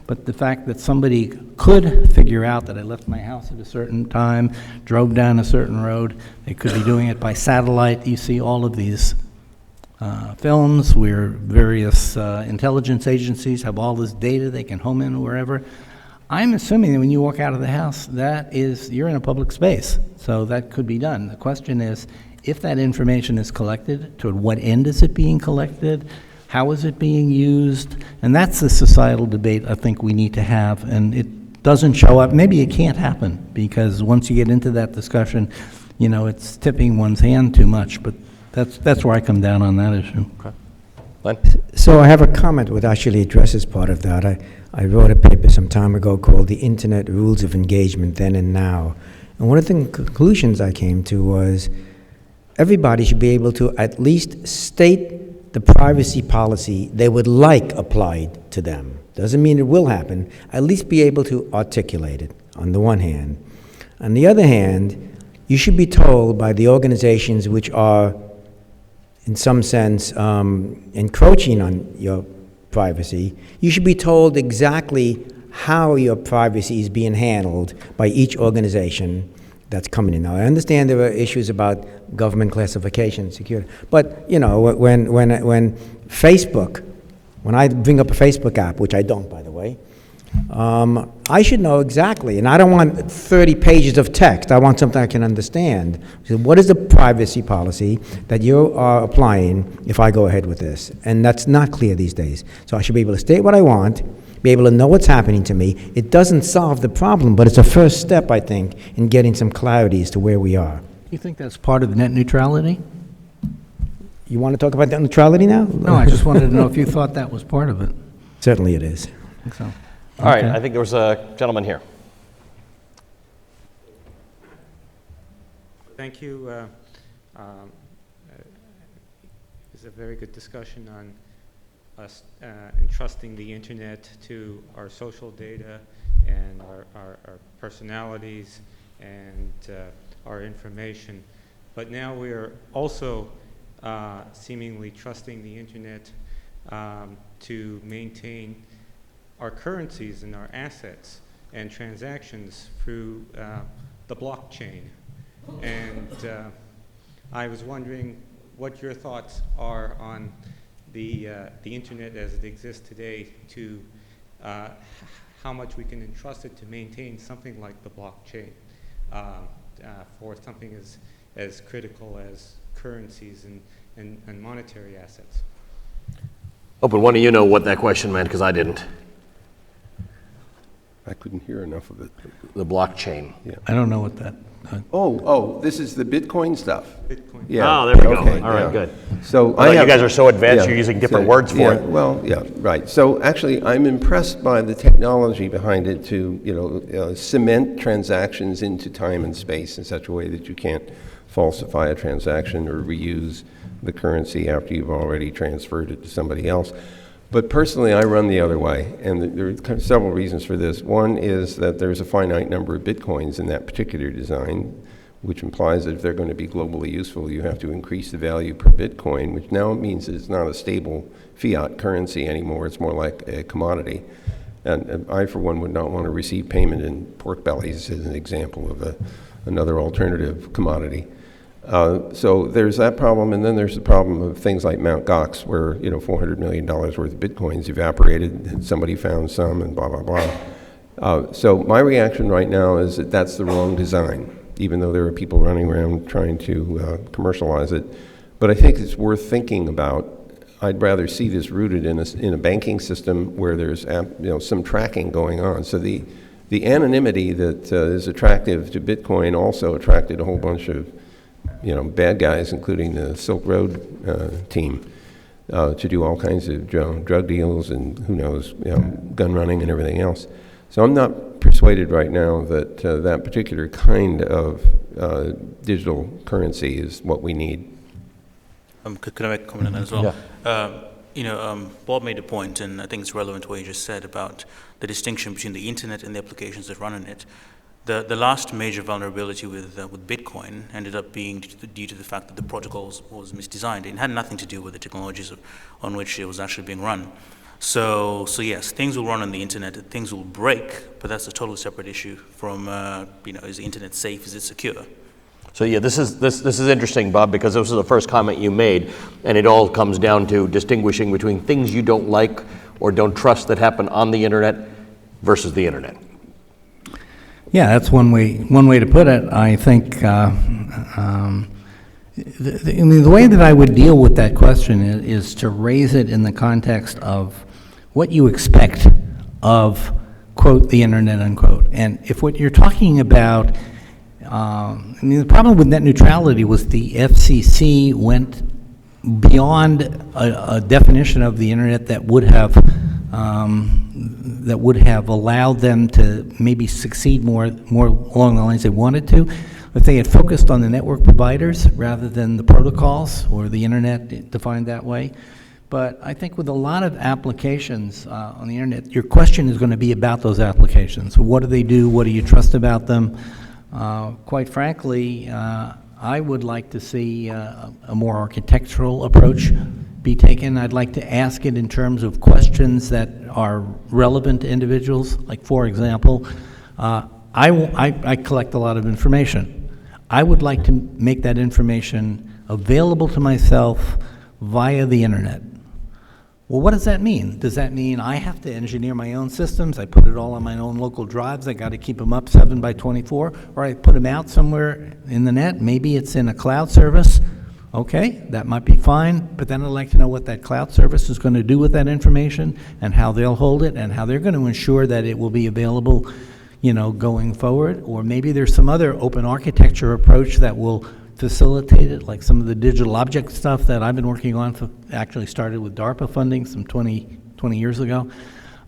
But the fact that somebody could figure out that I left my house at a certain time, drove down a certain road, they could be doing it by satellite. You see all of these films where various intelligence agencies have all this data they can home in wherever. I'm assuming that when you walk out of the house, you're in a public space, so that could be done. The question is, if that information is collected, to what end is it being collected? How is it being used? And that's the societal debate I think we need to have. And doesn't show up, maybe it can't happen, because once you get into that discussion, it's tipping one's hand too much, but that's where I come down on that issue. Len? So I have a comment which actually addresses part of that. I wrote a paper some time ago called The Internet Rules of Engagement Then and Now. And one of the conclusions I came to was everybody should be able to at least state the privacy policy they would like applied to them. Doesn't mean it will happen. At least be able to articulate it, on the one hand. On the other hand, you should be told by the organizations which are, in some sense, encroaching on your privacy, you should be told exactly how your privacy is being handled by each organization that's coming in. Now, I understand there are issues about government classification, security, but when Facebook, when I bring up a Facebook app, which I don't, by the way, I should know exactly, and I don't want 30 pages of text. I want something I can understand. So what is the privacy policy that you are applying if I go ahead with this? And that's not clear these days. So I should be able to state what I want, be able to know what's happening to me. It doesn't solve the problem, but it's a first step, I think, in getting some clarity as to where we are. You think that's part of net neutrality? You want to talk about net neutrality now? No, I just wanted to know if you thought that was part of it. Certainly it is. I think so. All right, Okay. I think there was a gentleman here. Thank you. It's a very good discussion on us entrusting the internet to our social data and our personalities and our information. But now we are also seemingly trusting the internet to maintain our currencies and our assets and transactions through the blockchain. And I was wondering what your thoughts are on the internet as it exists today, to how much we can entrust it to maintain something like the blockchain for something as critical as currencies and monetary assets. Open, one of you know what that question meant, because I didn't. I couldn't hear enough of it. The blockchain. I don't know what that. This is the Bitcoin stuff. Bitcoin. Yeah. Oh, there we go. Okay, All right, yeah. good. So I thought you guys are so advanced, you're using different words for it. Well, yeah, right. So actually, I'm impressed by the technology behind it to, cement transactions into time and space in such a way that you can't falsify a transaction or reuse the currency after you've already transferred it to somebody else. But personally, I run the other way, and there are several reasons for this. One is that there's a finite number of bitcoins in that particular design, which implies that if they're going to be globally useful, you have to increase the value per bitcoin, which now means it's not a stable fiat currency anymore. It's more like a commodity. And I, for one, would not want to receive payment in pork bellies as an example of another alternative commodity. So there's that problem, and then there's the problem of things like Mt. Gox, where $400 million worth of bitcoins evaporated, and somebody found some, and blah, blah, blah. So my reaction right now is that that's the wrong design, even though there are people running around trying to commercialize it. But I think it's worth thinking about. I'd rather see this rooted in a banking system where there's some tracking going on. So the anonymity that is attractive to Bitcoin also attracted a whole bunch of bad guys, including the Silk Road team, to do all kinds of drug deals and who knows, gun running and everything else. So I'm not persuaded right now that that particular kind of digital currency is what we need. Could I make a comment on that as well? Bob made a point, and I think it's relevant to what you just said about the distinction between the internet and the applications that run on it. The last major vulnerability with Bitcoin ended up being due to the fact that the protocol was misdesigned. It had nothing to do with the technologies on which it was actually being run. So yes, things will run on the internet, things will break, but that's a totally separate issue from, is the internet safe, is it secure? So yeah, this is interesting, Bob, because this was the first comment you made, and it all comes down to distinguishing between things you don't like or don't trust that happen on the internet versus the internet. Yeah, that's one way to put it. I think the way that I would deal with that question is to raise it in the context of what you expect of quote, the internet, unquote. And if what you're talking about, I mean, the problem with net neutrality was the FCC went beyond a definition of the internet that would have allowed them to maybe succeed more along the lines they wanted to. If they had focused on the network providers rather than the protocols or the internet defined that way. But I think with a lot of applications on the internet, your question is going to be about those applications. What do they do? What do you trust about them? Quite frankly, I would like to see a more architectural approach be taken. I'd like to ask it in terms of questions that are relevant to individuals. Like, for example, I collect a lot of information. I would like to make that information available to myself via the internet. Well, what does that mean? Does that mean I have to engineer my own systems? I put it all on my own local drives. I got to keep them up 7 by 24, or I put them out somewhere in the net. Maybe it's in a cloud service. Okay, that might be fine, but then I'd like to know what that cloud service is going to do with that information and how they'll hold it and how they're going to ensure that it will be available, going forward. Or maybe there's some other open architecture approach that will facilitate it, like some of the digital object stuff that I've been working on, actually started with DARPA funding some 20 years ago.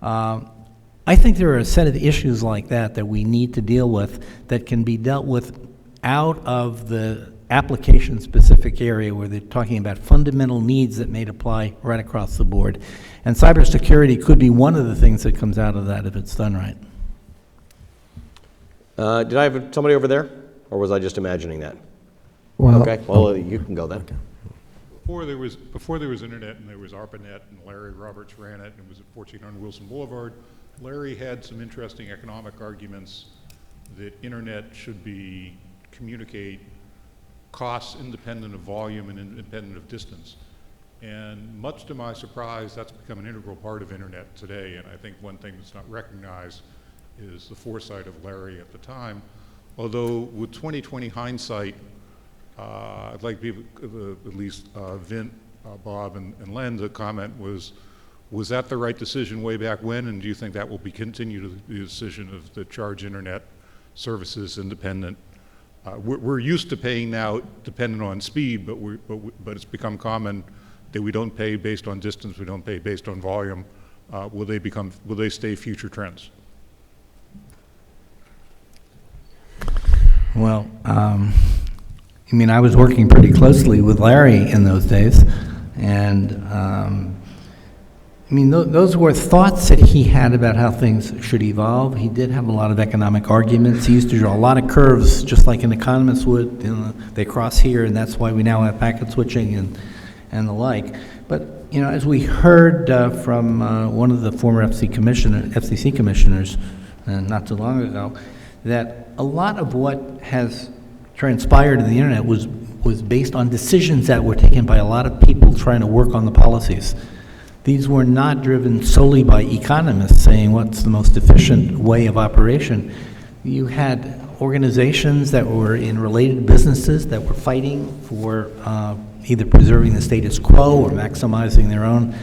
I think there are a set of issues like that we need to deal with that can be dealt with out of the application-specific area where they're talking about fundamental needs that may apply right across the board. And cybersecurity could be one of the things that comes out of that if it's done right. Did I have somebody over there, or was I just imagining that? Well, Okay, well, you can go then. Before there was internet and there was ARPANET and Larry Roberts ran it and it was at 1400 Wilson Boulevard, Larry had some interesting economic arguments that internet should communicate costs independent of volume and independent of distance. And much to my surprise, that's become an integral part of internet today. And I think one thing that's not recognized is the foresight of Larry at the time. Although with 2020 hindsight, I'd like people, at least Vint, Bob, and Len to comment was that the right decision way back when, and do you think that will be continued the decision of the charge internet services independent? We're used to paying now dependent on speed, but it's become common that we don't pay based on distance, we don't pay based on volume. Will they stay future trends? Well, I was working pretty closely with Larry in those days, and those were thoughts that he had about how things should evolve. He did have a lot of economic arguments. He used to draw a lot of curves, just like an economist would. They cross here, and that's why we now have packet switching and the like. But as we heard from one of the former FCC commissioners not too long ago, that a lot of what has transpired in the internet was based on decisions that were taken by a lot of people trying to work on the policies. These were not driven solely by economists saying what's the most efficient way of operation. You had organizations that were in related businesses that were fighting for either preserving the status quo or maximizing their own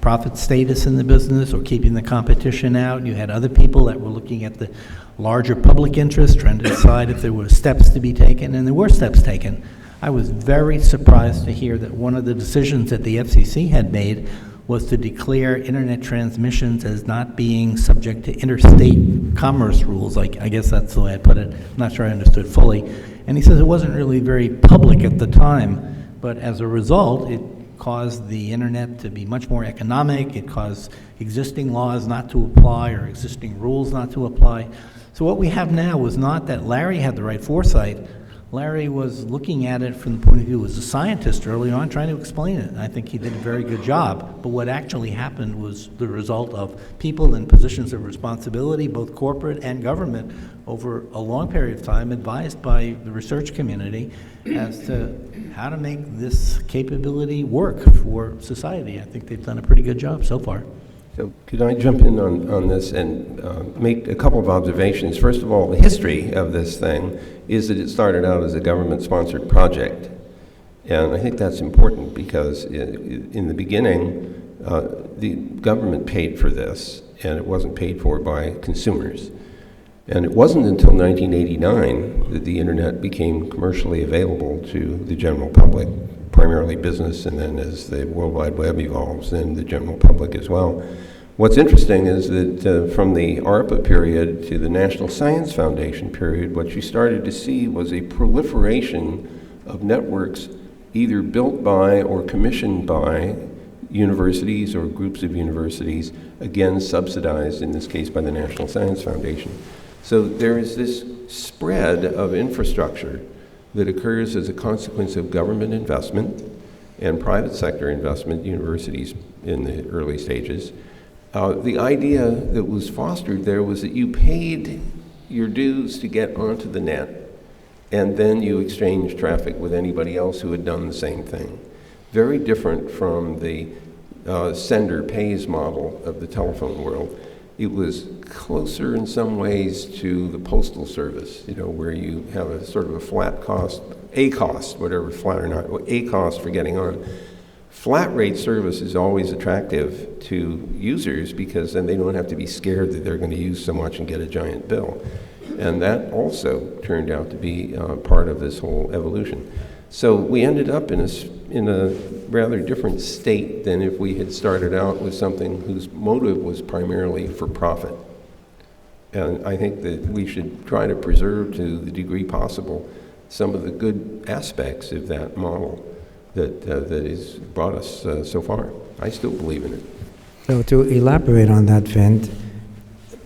profit status in the business or keeping the competition out. You had other people that were looking at the larger public interest, trying to decide if there were steps to be taken, and there were steps taken. I was very surprised to hear that one of the decisions that the FCC had made was to declare internet transmissions as not being subject to interstate commerce rules. I guess that's the way I put it. I'm not sure I understood fully. And he says it wasn't really very public at the time, but as a result, it caused the internet to be much more economic. It caused existing laws not to apply or existing rules not to apply. So what we have now was not that Larry had the right foresight. Larry was looking at it from the point of view as a scientist early on, trying to explain it. And I think he did a very good job. But what actually happened was the result of people in positions of responsibility, both corporate and government, over a long period of time, advised by the research community as to how to make this capability work for society. I think they've done a pretty good job so far. So could I jump in on this and make a couple of observations? First of all, the history of this thing is that it started out as a government-sponsored project. And I think that's important because in the beginning, the government paid for this. and it wasn't paid for by consumers. And it wasn't until 1989 that the internet became commercially available to the general public, primarily business, and then as the World Wide Web evolves, then the general public as well. What's interesting is that from the ARPA period to the National Science Foundation period, what you started to see was a proliferation of networks either built by or commissioned by universities or groups of universities, again subsidized in this case by the National Science Foundation. So there is this spread of infrastructure that occurs as a consequence of government investment and private sector investment, universities in the early stages. The idea that was fostered there was that you paid your dues to get onto the net, and then you exchanged traffic with anybody else who had done the same thing. Very different from the sender pays model of the telephone world. It was closer in some ways to the postal service, where you have a sort of a flat cost, a cost, whatever, flat or not, a cost for getting on. Flat rate service is always attractive to users because then they don't have to be scared that they're going to use so much and get a giant bill. And that also turned out to be part of this whole evolution. So we ended up in a rather different state than if we had started out with something whose motive was primarily for profit. And I think that we should try to preserve to the degree possible some of the good aspects of that model that has brought us so far. I still believe in it. So to elaborate on that, Vint,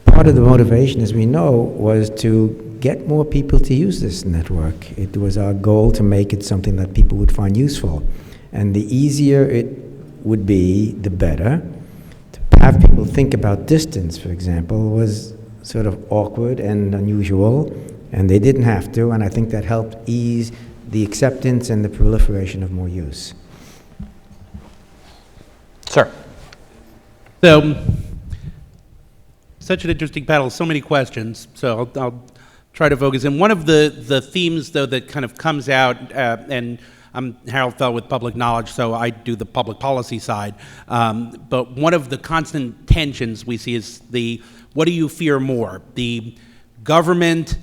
part of the motivation, as we know, was to get more people to use this network. It was our goal to make it something that people would find useful. And the easier it would be, the better. To have people think about distance, for example, was sort of awkward and unusual, and they didn't have to, and I think that helped ease the acceptance and the proliferation of more use. Sir. So, such an interesting panel, so many questions, so I'll try to focus. And one of the themes, though, that kind of comes out, and I'm Harold Fell with Public Knowledge, so I do the public policy side, but one of the constant tensions we see is what do you fear more? The government,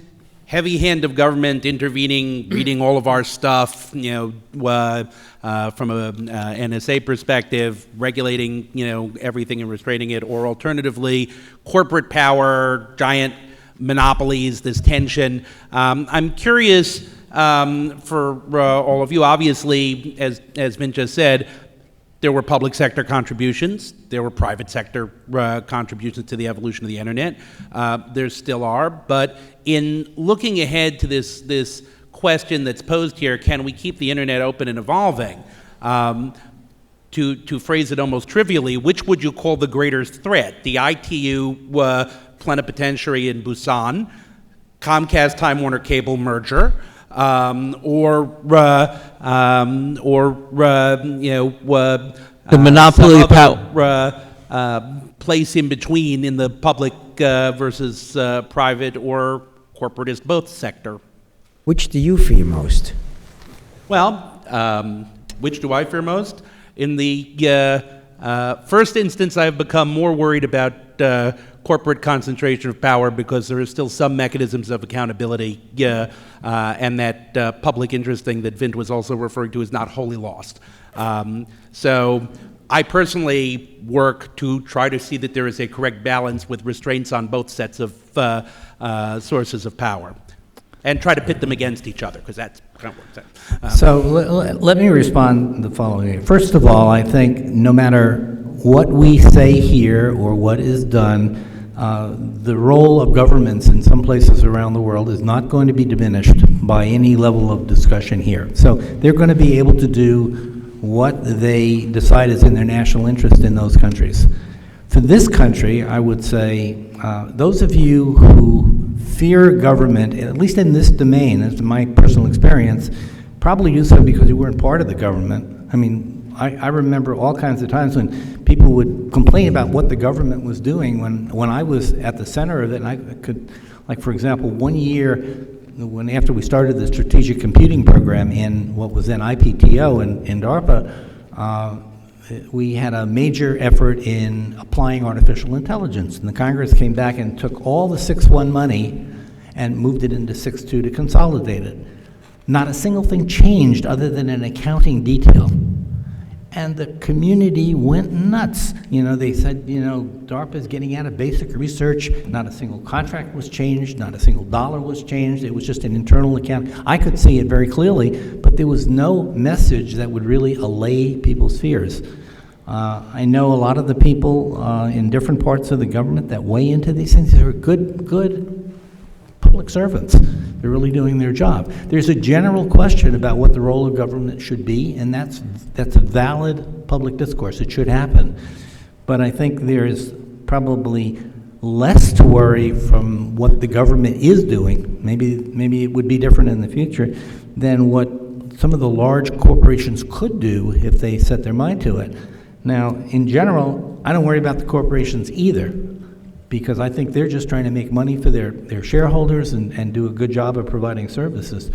heavy hand of government intervening, reading all of our stuff, from a NSA perspective, regulating, everything and restraining it, or alternatively, corporate power, giant monopolies, this tension. I'm curious for all of you, obviously, as Vint just said, there were public sector contributions, there were private sector contributions to the evolution of the internet. There still are, but in looking ahead to this question that's posed here, can we keep the internet open and evolving? To phrase it almost trivially, which would you call the greater threat? The ITU plenipotentiary in Busan, Comcast Time Warner Cable merger, or the monopoly power place in between in the public versus private or corporatist both sector. Which do you fear most? Well, which do I fear most? In the first instance, I've become more worried about corporate concentration of power because there are still some mechanisms of accountability, and that public interest thing that Vint was also referring to is not wholly lost. So I personally work to try to see that there is a correct balance with restraints on both sets of sources of power, and try to pit them against each other, because that's kind of what I'm saying. So let me respond the following. First of all, I think no matter what we say here or what is done, the role of governments in some places around the world is not going to be diminished by any level of discussion here. So they're going to be able to do what they decide is in their national interest in those countries. For this country, I would say, those of you who fear government, at least in this domain, as my personal experience, probably do so because you weren't part of the government. I mean, I remember all kinds of times when people would complain about what the government was doing when I was at the center of it, and I could, like for example, one year, after we started the strategic computing program in what was then IPTO and DARPA, we had a major effort in applying artificial intelligence, and the Congress came back and took all the 6.1 money and moved it into 6.2 to consolidate it. Not a single thing changed other than an accounting detail. And the community went nuts. You know, they said, you know, DARPA's getting out of basic research. Not a single contract was changed. Not a single dollar was changed. It was just an internal account. I could see it very clearly, but there was no message that would really allay people's fears. I know a lot of the people in different parts of the government that weigh into these things. They're good public servants. They're really doing their job. There's a general question about what the role of government should be, and that's a valid public discourse. It should happen. But I think there's probably less to worry from what the government is doing, maybe it would be different in the future, than what some of the large corporations could do if they set their mind to it. Now, in general, I don't worry about the corporations either, because I think they're just trying to make money for their shareholders and do a good job of providing services.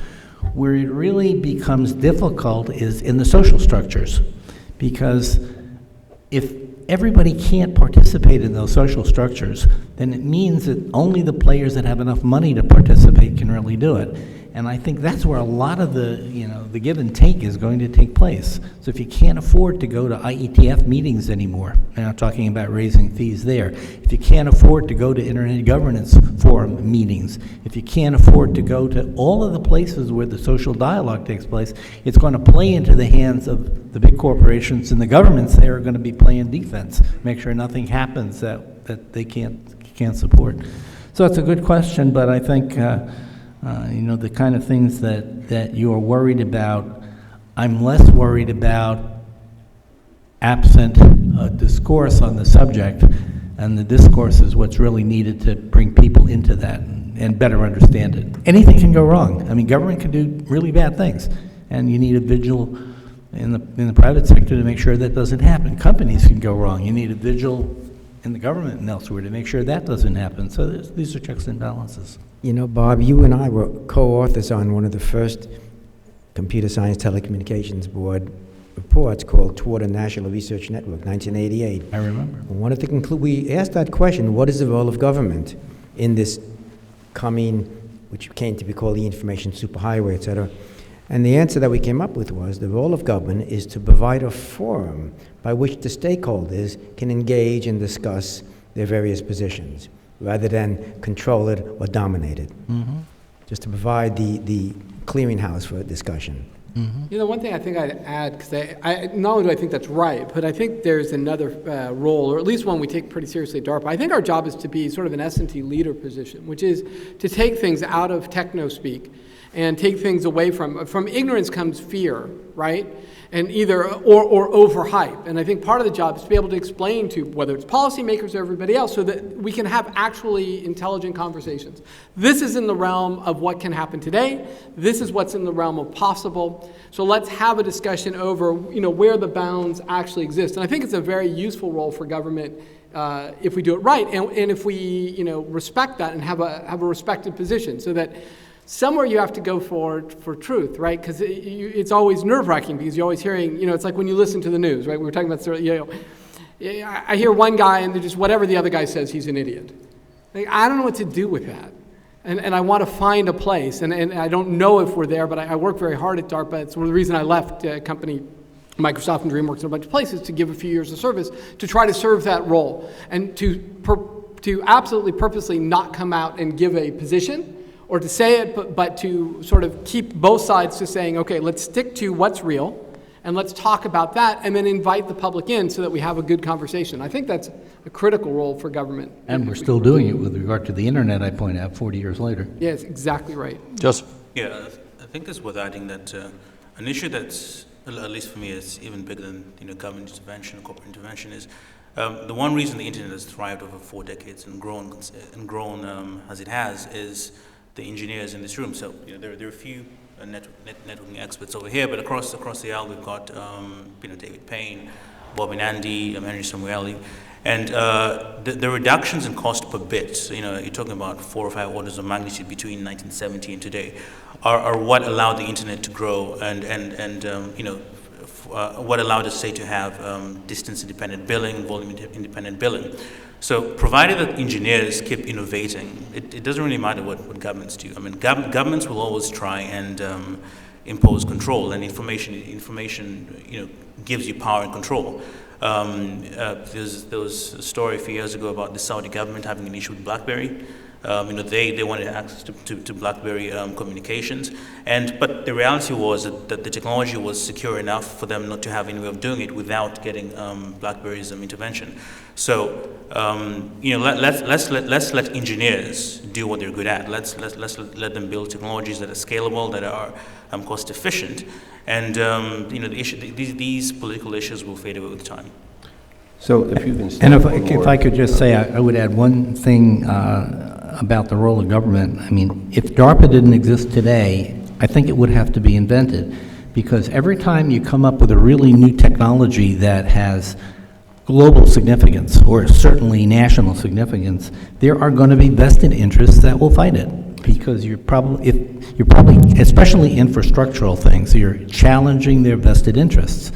Where it really becomes difficult is in the social structures, because if everybody can't participate in those social structures, then it means that only the players that have enough money to participate can really do it. And I think that's where a lot of the give and take is going to take place. So if you can't afford to go to IETF meetings anymore, I'm not talking about raising fees there. If you can't afford to go to Internet Governance Forum meetings, if you can't afford to go to all of the places where the social dialogue takes place, it's going to play into the hands of the big corporations and the governments. They are going to be playing defense, make sure nothing happens that they can't support. So it's a good question, but I think the kind of things that you're worried about, I'm less worried about absent discourse on the subject, and the discourse is what's really needed to bring people into that and better understand it. Anything can go wrong. I mean, government can do really bad things, and you need a vigil in the private sector to make sure that doesn't happen. Companies can go wrong. You need a vigil in the government and elsewhere to make sure that doesn't happen. So these are checks and balances. You know, Bob, you and I were co-authors on one of the first Computer Science Telecommunications Board reports called Toward a National Research Network, 1988. I remember. We wanted to conclude, we asked that question, what is the role of government in this coming, which came to be called the information superhighway, et cetera? And the answer that we came up with was the role of government is to provide a forum by which the stakeholders can engage and discuss their various positions, rather than control it or dominate it. Mm-hmm. Just to provide the clearinghouse for discussion. Mm-hmm. You know, one thing I think I'd add, because I not only do I think that's right, but I think there's another role, or at least one we take pretty seriously at DARPA. I think our job is to be sort of an S&T leader position, which is to take things out of techno-speak and take things away from ignorance comes fear, right? And either, or overhype. And I think part of the job is to be able to explain to, whether it's policymakers or everybody else, so that we can have actually intelligent conversations. This is in the realm of what can happen today. This is what's in the realm of possible. So let's have a discussion over, where the bounds actually exist. And I think it's a very useful role for government if we do it right, and if we, respect that and have a respected position, so that somewhere you have to go for truth, right? Because it's always nerve-wracking, because you're always hearing, it's like when you listen to the news, right? We were talking about, I hear one guy and they're just whatever the other guy says, he's an idiot. Like, I don't know what to do with that. And I want to find a place, and I don't know if we're there, but I work very hard at DARPA. It's one of the reasons I left company Microsoft and DreamWorks and a bunch of places to give a few years of service to try to serve that role, and to absolutely purposely not come out and give a position, or to say it, but to sort of keep both sides to saying, okay, let's stick to what's real, and let's talk about that, and then invite the public in so that we have a good conversation. I think that's a critical role for government. And we're still doing it with regard to the internet, I point out, 40 years later. Yes, exactly right. Joseph? Yeah, I think it's worth adding that an issue that's, at least for me, is even bigger than government intervention, corporate intervention, is the one reason the internet has thrived over 4 decades and grown as it has is the engineers in this room. So there are a few networking experts over here, but across the aisle we've got David Payne, Bobby Nandi, Andrew Samueli, and the reductions in cost per bit. You're talking about 4 or 5 orders of magnitude between 1970 and today, are what allowed the internet to grow and what allowed us, say, to have distance-independent billing, volume-independent billing. So provided that engineers keep innovating, it doesn't really matter what governments do. I mean, governments will always try and impose control, and information gives you power and control. There was a story a few years ago about the Saudi government having an issue with BlackBerry. They wanted access to BlackBerry communications, but the reality was that the technology was secure enough for them not to have any way of doing it without getting BlackBerry's intervention. So let's let engineers do what they're good at. Let's let them build technologies that are scalable, that are cost efficient, and these political issues will fade away with time. So if you can And if I could just say, I would add one thing about the role of government. I mean, if DARPA didn't exist today, I think it would have to be invented, because every time you come up with a really new technology that has global significance, or certainly national significance, there are going to be vested interests that will fight it, because you're probably, especially infrastructural things, you're challenging their vested interests.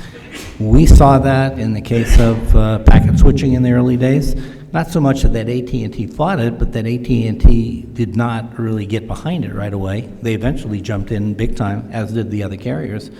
We saw that in the case of packet switching in the early days. Not so much that AT&T fought it, but that AT&T did not really get behind it right away. They eventually jumped in big time, as did the other carriers.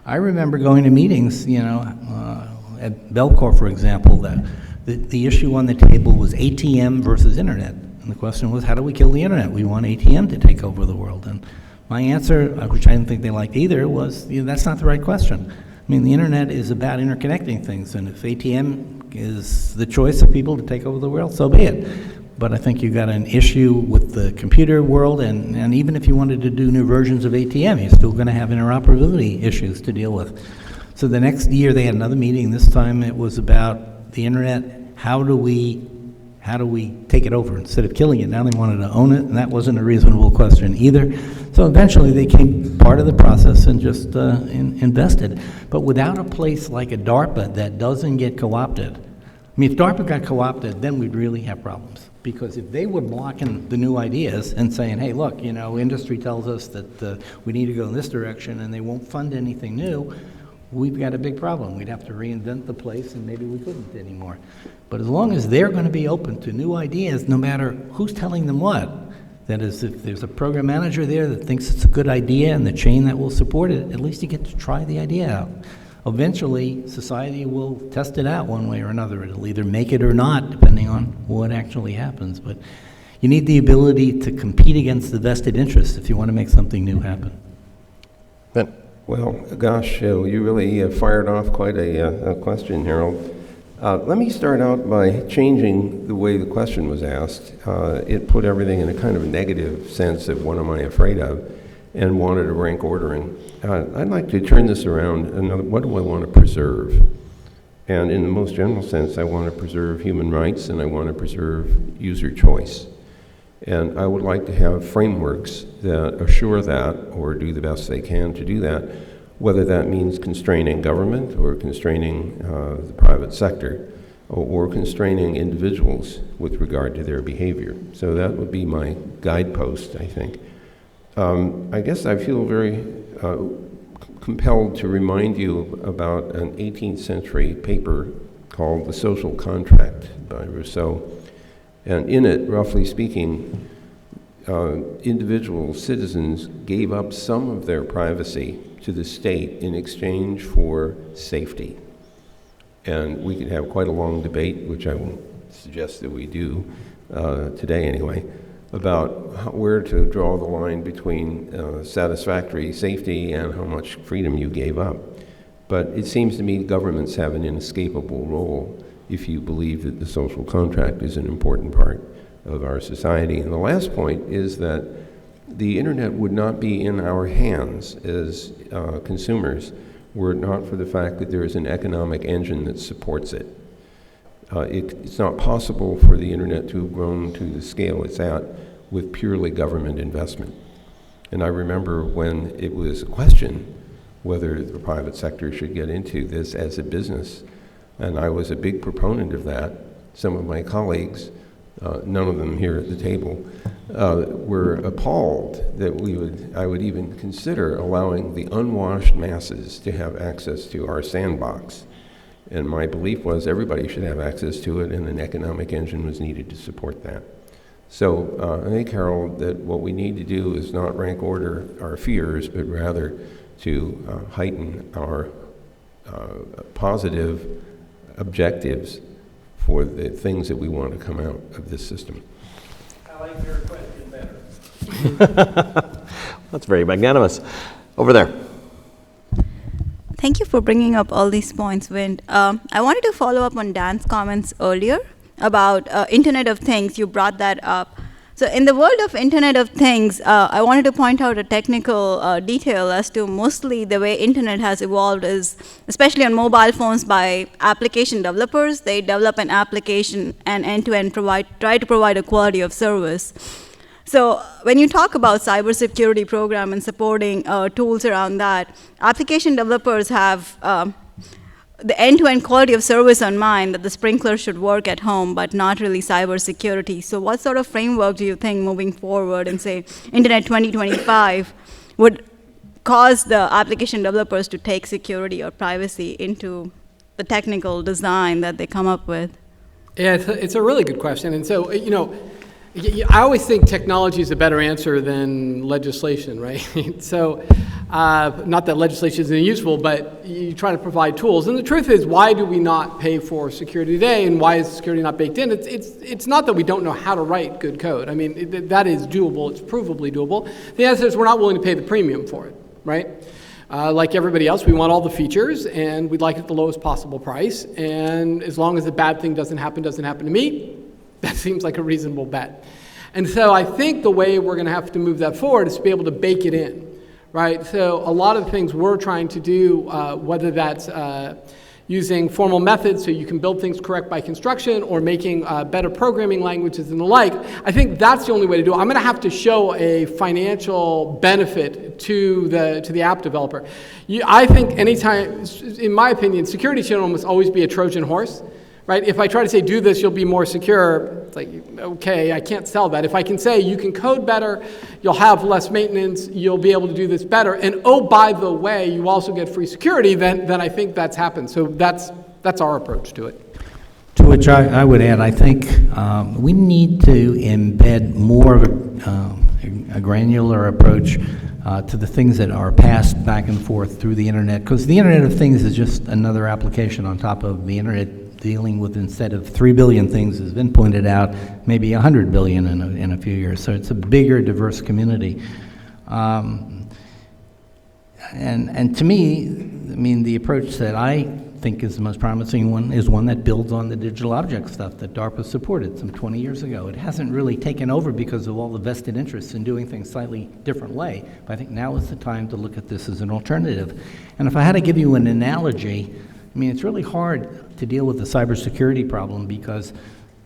I remember going to meetings, at Belcor, for example, that the issue on the table was ATM versus Internet. And the question was, how do we kill the Internet? We want ATM to take over the world. And my answer, which I didn't think they liked either, was, that's not the right question. I mean, the Internet is about interconnecting things, and if ATM is the choice of people to take over the world, so be it. But I think you've got an issue with the computer world, and even if you wanted to do new versions of ATM, you're still going to have interoperability issues to deal with. So the next year they had another meeting. This time it was about the Internet. How do we take it over instead of killing it? Now they wanted to own it, and that wasn't a reasonable question either. So eventually they came part of the process and just invested. But without a place like a DARPA that doesn't get co-opted, I mean, if DARPA got co-opted, then we'd really have problems. Because if they were blocking the new ideas and saying, hey, look, industry tells us that we need to go in this direction, and they won't fund anything new, we've got a big problem. We'd have to reinvent the place, and maybe we couldn't anymore. But as long as they're going to be open to new ideas, no matter who's telling them what, that is, if there's a program manager there that thinks it's a good idea and the chain that will support it, at least you get to try the idea out. Eventually, society will test it out one way or another. It'll either make it or not, depending on what actually happens. But you need the ability to compete against the vested interests if you want to make something new happen. Ben? Well, gosh, you really fired off quite a question, Harold. Let me start out by changing the way the question was asked. It put everything in a kind of a negative sense of what am I afraid of, and wanted a rank ordering. I'd like to turn this around. What do I want to preserve? And in the most general sense, I want to preserve human rights, and I want to preserve user choice. And I would like to have frameworks that assure that, or do the best they can to do that, whether that means constraining government or constraining the private sector or constraining individuals with regard to their behavior. So that would be my guidepost, I think. I guess I feel very compelled to remind you about an 18th century paper called The Social Contract by Rousseau. And in it, roughly speaking, individual citizens gave up some of their privacy to the state in exchange for safety. And we could have quite a long debate, which I won't suggest that we do today anyway, about where to draw the line between satisfactory safety and how much freedom you gave up. But it seems to me governments have an inescapable role if you believe that the social contract is an important part of our society. And the last point is that the Internet would not be in our hands as consumers were it not for the fact that there is an economic engine that supports it. It's not possible for the Internet to have grown to the scale it's at with purely government investment. And I remember when it was a question whether the private sector should get into this as a business, and I was a big proponent of that. Some of my colleagues none of them here at the table, were appalled that I would even consider allowing the unwashed masses to have access to our sandbox. And my belief was everybody should have access to it, and an economic engine was needed to support that. So I think, Harold, that what we need to do is not rank order our fears, but rather to heighten our positive objectives for the things that we want to come out of this system. I like your question better. That's very magnanimous. Over there. Thank you for bringing up all these points, Wind. I wanted to follow up on Dan's comments earlier about Internet of Things. You brought that up. So in the world of Internet of Things, I wanted to point out a technical detail as to mostly the way Internet has evolved is, especially on mobile phones, by application developers. They develop an application and end-to-end try to provide a quality of service. So when you talk about cybersecurity program and supporting tools around that, application developers have the end-to-end quality of service on mind, that the sprinkler should work at home, but not really cybersecurity. So what sort of framework do you think moving forward and say Internet 2025 would cause the application developers to take security or privacy into the technical design that they come up with? Yeah, it's a really good question. And so, I always think technology is a better answer than legislation, right? So, not that legislation isn't useful, but you try to provide tools. And the truth is, why do we not pay for security today, and why is security not baked in? It's not that we don't know how to write good code. I mean, that is doable. It's provably doable. The answer is we're not willing to pay the premium for it, right? Like everybody else, we want all the features, and we'd like it at the lowest possible price. And as long as the bad thing doesn't happen to me, that seems like a reasonable bet. And so I think the way we're going to have to move that forward is to be able to bake it in, right? So a lot of the things we're trying to do, whether that's using formal methods so you can build things correct by construction, or making better programming languages and the like, I think that's the only way to do it. I'm going to have to show a financial benefit to the app developer. I think anytime, in my opinion, security should almost always be a Trojan horse. Right? If I try to say, do this, you'll be more secure, it's like, okay, I can't sell that. If I can say, you can code better, you'll have less maintenance, you'll be able to do this better, and oh, by the way, you also get free security, then I think that's happened. So that's our approach to it. To which I would add, I think we need to embed more of a granular approach to the things that are passed back and forth through the internet, because the Internet of Things is just another application on top of the internet, dealing with, instead of 3 billion things, has been pointed out, maybe 100 billion in a few years. So it's a bigger, diverse community. And to me, I mean, the approach that I think is the most promising one is one that builds on the digital object stuff that DARPA supported some 20 years ago. It hasn't really taken over because of all the vested interests in doing things slightly different way. But I think now is the time to look at this as an alternative. And if I had to give you an analogy, I mean, it's really hard to deal with the cybersecurity problem because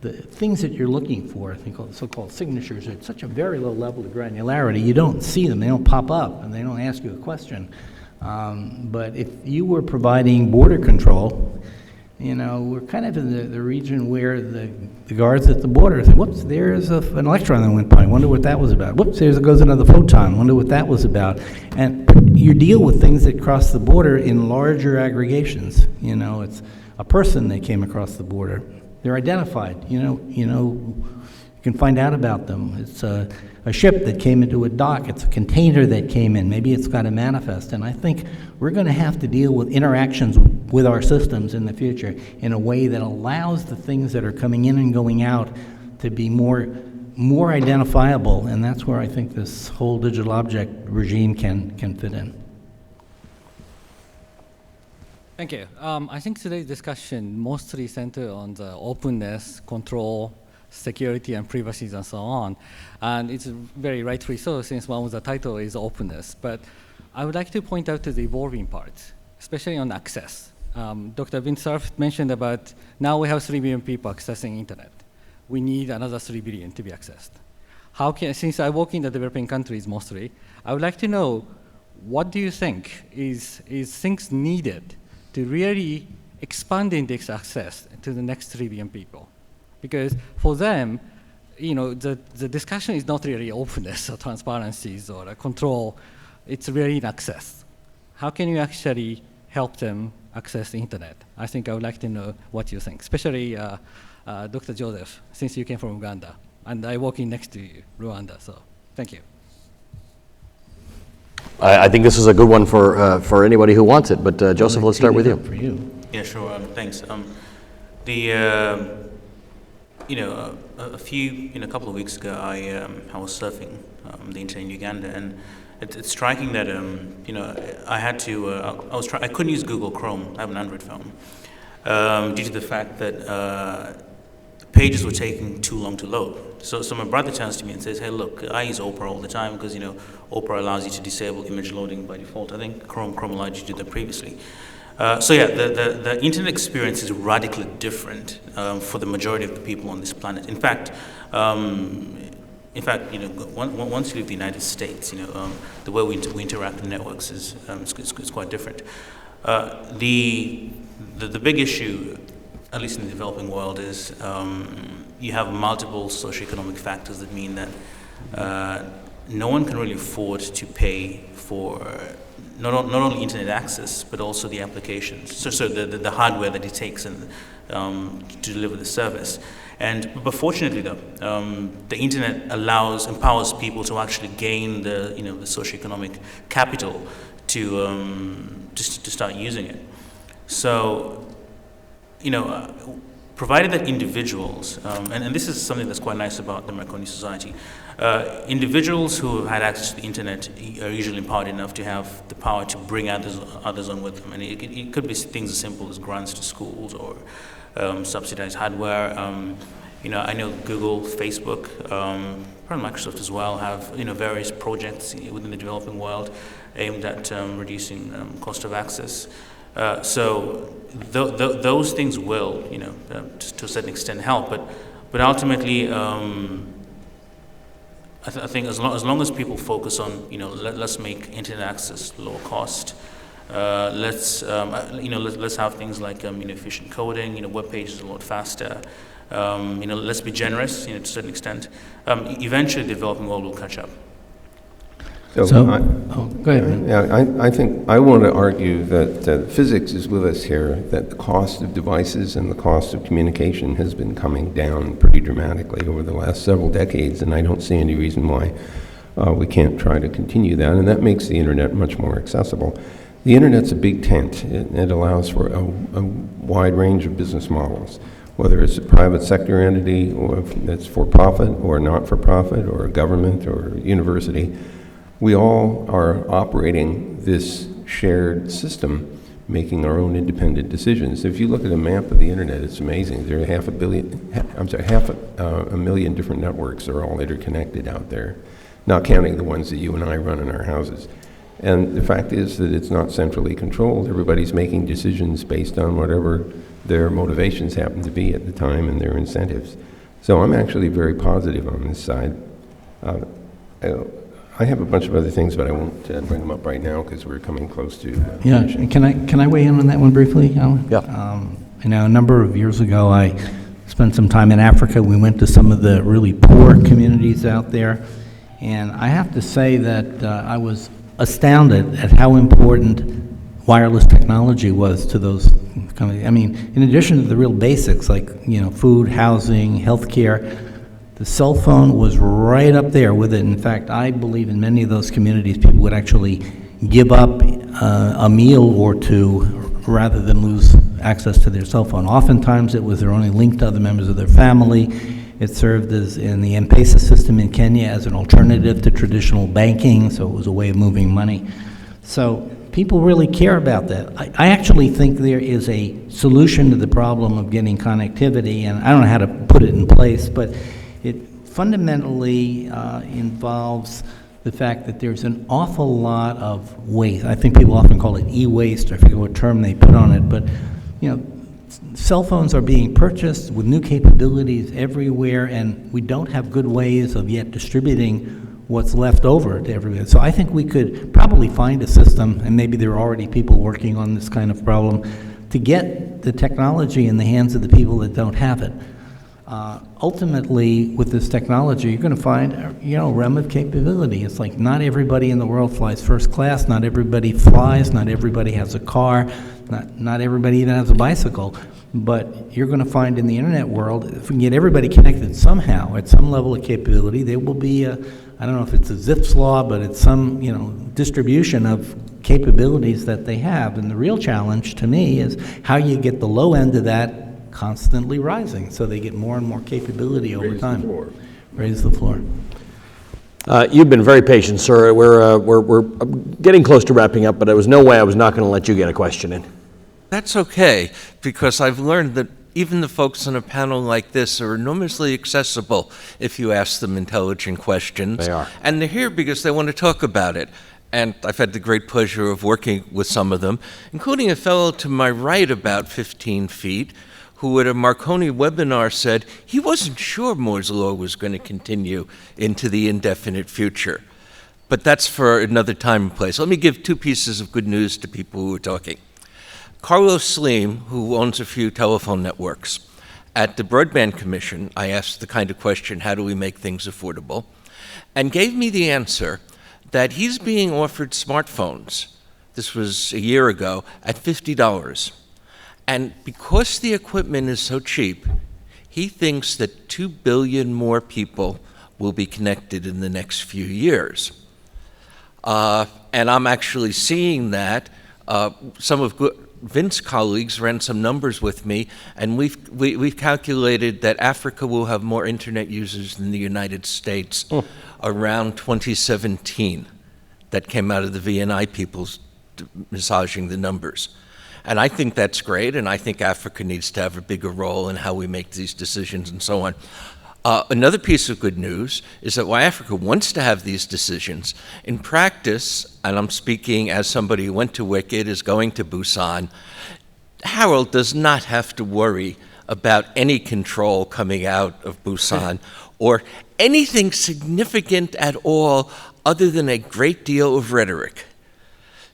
the things that you're looking for, I think so-called signatures, are at such a very low level of granularity. You don't see them, they don't pop up, and they don't ask you a question. But if you were providing border control, we're kind of in the region where the guards at the border say, whoops, there's an electron that went by, wonder what that was about. Whoops, there goes another photon, wonder what that was about. And you deal with things that cross the border in larger aggregations. It's a person that came across the border. They're identified. You can find out about them. It's a ship that came into a dock. It's a container that came in. Maybe it's got a manifest. And I think we're going to have to deal with interactions with our systems in the future in a way that allows the things that are coming in and going out to be more identifiable. And that's where I think this whole digital object regime can fit in. Thank you. I think today's discussion mostly centered on the openness, control, security, and privacy, and so on. And it's very rightfully so, since one of the title is openness. But I would like to point out to the evolving parts, especially on access. Dr. Winsarf mentioned about now we have 3 billion people accessing internet. We need another 3 billion to be accessed. Since I work in the developing countries mostly, I would like to know, what do you think is things needed to really expand index access to the next 3 billion people? Because for them, the discussion is not really openness or transparencies or control. It's really in access. How can you actually help them access the internet? I think I would like to know what you think, especially Dr. Joseph, since you came from Uganda, and I work in next to you, Rwanda, so thank you. I think this is a good one for anybody who wants it, but Joseph, let's start with you. For you. Yeah, sure. Thanks. A couple of weeks ago, I was surfing the internet in Uganda, and it's striking that I couldn't use Google Chrome. I have an Android phone due to the fact that pages were taking too long to load. So my brother turns to me and says, "Hey, look, I use Opera all the time because Opera allows you to disable image loading by default. I think Chrome allowed you to do that previously." The internet experience is radically different for the majority of the people on this planet. In fact, once you leave the United States, the way we interact with networks is quite different. The big issue, at least in the developing world, is you have multiple socioeconomic factors that mean that no one can really afford to pay for not only internet access, but also the applications, so the hardware that it takes to deliver the service. But fortunately, though, the internet empowers people to actually gain the socioeconomic capital to start using it. So, provided that individuals, and this is something that's quite nice about the Marconi Society, individuals who have had access to the internet are usually empowered enough to have the power to bring others on with them. And it could be things as simple as grants to schools or subsidized hardware. I know Google, Facebook, probably Microsoft as well have various projects within the developing world aimed at reducing cost of access. Those things will, to a certain extent help, but ultimately, I think as long as people focus on, let's make internet access lower cost. Let's have things like efficient coding. Web pages a lot faster. Let's be generous, to a certain extent. Eventually, the developing world will catch up. Go ahead. Yeah, I think I want to argue that physics is with us here, that the cost of devices and the cost of communication has been coming down pretty dramatically over the last several decades, and I don't see any reason why we can't try to continue that, and that makes the internet much more accessible. The internet's a big tent. It allows for a wide range of business models, whether it's a private sector entity or if it's for-profit or not-for-profit or a government or a university. We all are operating this shared system, making our own independent decisions. If you look at a map of the internet, it's amazing. There are half a million different networks are all interconnected out there, not counting the ones that you and I run in our houses. And the fact is that it's not centrally controlled. Everybody's making decisions based on whatever their motivations happen to be at the time and their incentives. So I'm actually very positive on this side. I have a bunch of other things, but I won't bring them up right now because we're coming close to finishing. Can I weigh in on that one briefly, Alan? Yeah. A number of years ago, I spent some time in Africa. We went to some of the really poor communities out there, and I have to say that I was astounded at how important wireless technology was to those communities. I mean, in addition to the real basics like food, housing, healthcare, the cell phone was right up there with it. In fact, I believe in many of those communities, people would actually give up a meal or two rather than lose access to their cell phone. Oftentimes, it was their only link to other members of their family. It served as in the M-Pesa system in Kenya as an alternative to traditional banking, so it was a way of moving money. So people really care about that. I actually think there is a solution to the problem of getting connectivity, and I don't know how to put it in place, but it fundamentally involves the fact that there's an awful lot of waste. I think people often call it e-waste, I forget what term they put on it, but cell phones are being purchased with new capabilities everywhere, and we don't have good ways of yet distributing what's left over to everywhere. So I think we could probably find a system, and maybe there are already people working on this kind of problem, to get the technology in the hands of the people that don't have it. Ultimately, with this technology, you're going to find, a realm of capability. It's like not everybody in the world flies first class, not everybody flies, not everybody has a car, not everybody even has a bicycle. But you're going to find in the internet world, if we can get everybody connected somehow at some level of capability, there will be I don't know if it's a Zipf's law, but it's some, distribution of capabilities that they have. And the real challenge to me is how you get the low end of that constantly rising, so they get more and more capability over time. Raise the floor. You've been very patient, sir. We're getting close to wrapping up, but there was no way I was not going to let you get a question in. That's okay, because I've learned that even the folks on a panel like this are enormously accessible if you ask them intelligent questions. They are. And they're here because they want to talk about it. And I've had the great pleasure of working with some of them, including a fellow to my right about 15 feet, who at a Marconi webinar said he wasn't sure Moore's Law was going to continue into the indefinite future. But that's for another time and place. Let me give two pieces of good news to people who are talking. Carlos Slim, who owns a few telephone networks, at the Broadband Commission, I asked the kind of question, how do we make things affordable? And gave me the answer that he's being offered smartphones, this was a year ago, at $50. And because the equipment is so cheap, he thinks that 2 billion more people will be connected in the next few years. And I'm actually seeing that. Some of Vince's colleagues ran some numbers with me, and we've calculated that Africa will have more internet users than the United States around 2017. That came out of the VNI people massaging the numbers. And I think that's great, and I think Africa needs to have a bigger role in how we make these decisions and so on. Another piece of good news is that while Africa wants to have these decisions, in practice, and I'm speaking as somebody who went to WICIT, is going to Busan, Harold does not have to worry about any control coming out of Busan or anything significant at all other than a great deal of rhetoric.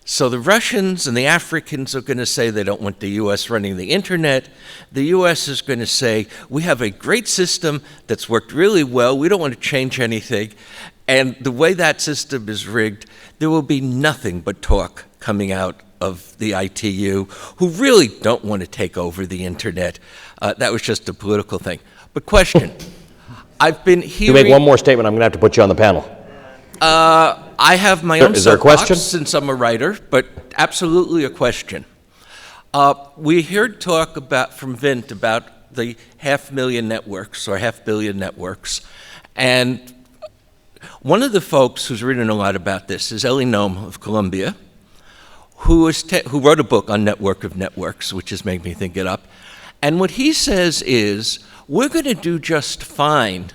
So the Russians and the Africans are going to say they don't want the U.S. running the internet. The U.S. is going to say, we have a great system that's worked really well. We don't want to change anything. And the way that system is rigged, there will be nothing but talk coming out of the ITU, who really don't want to take over the internet. That was just a political thing. But question, I've been hearing... You make one more statement, I'm going to have to put you on the panel. I have my own Is there a question? since I'm a writer, but absolutely a question. We heard talk from Vint about the 500,000 networks or 500 million networks, and one of the folks who's written a lot about this is Elie Noem of Columbia, who wrote a book on network of networks, which has made me think it up. And what he says is, we're going to do just fine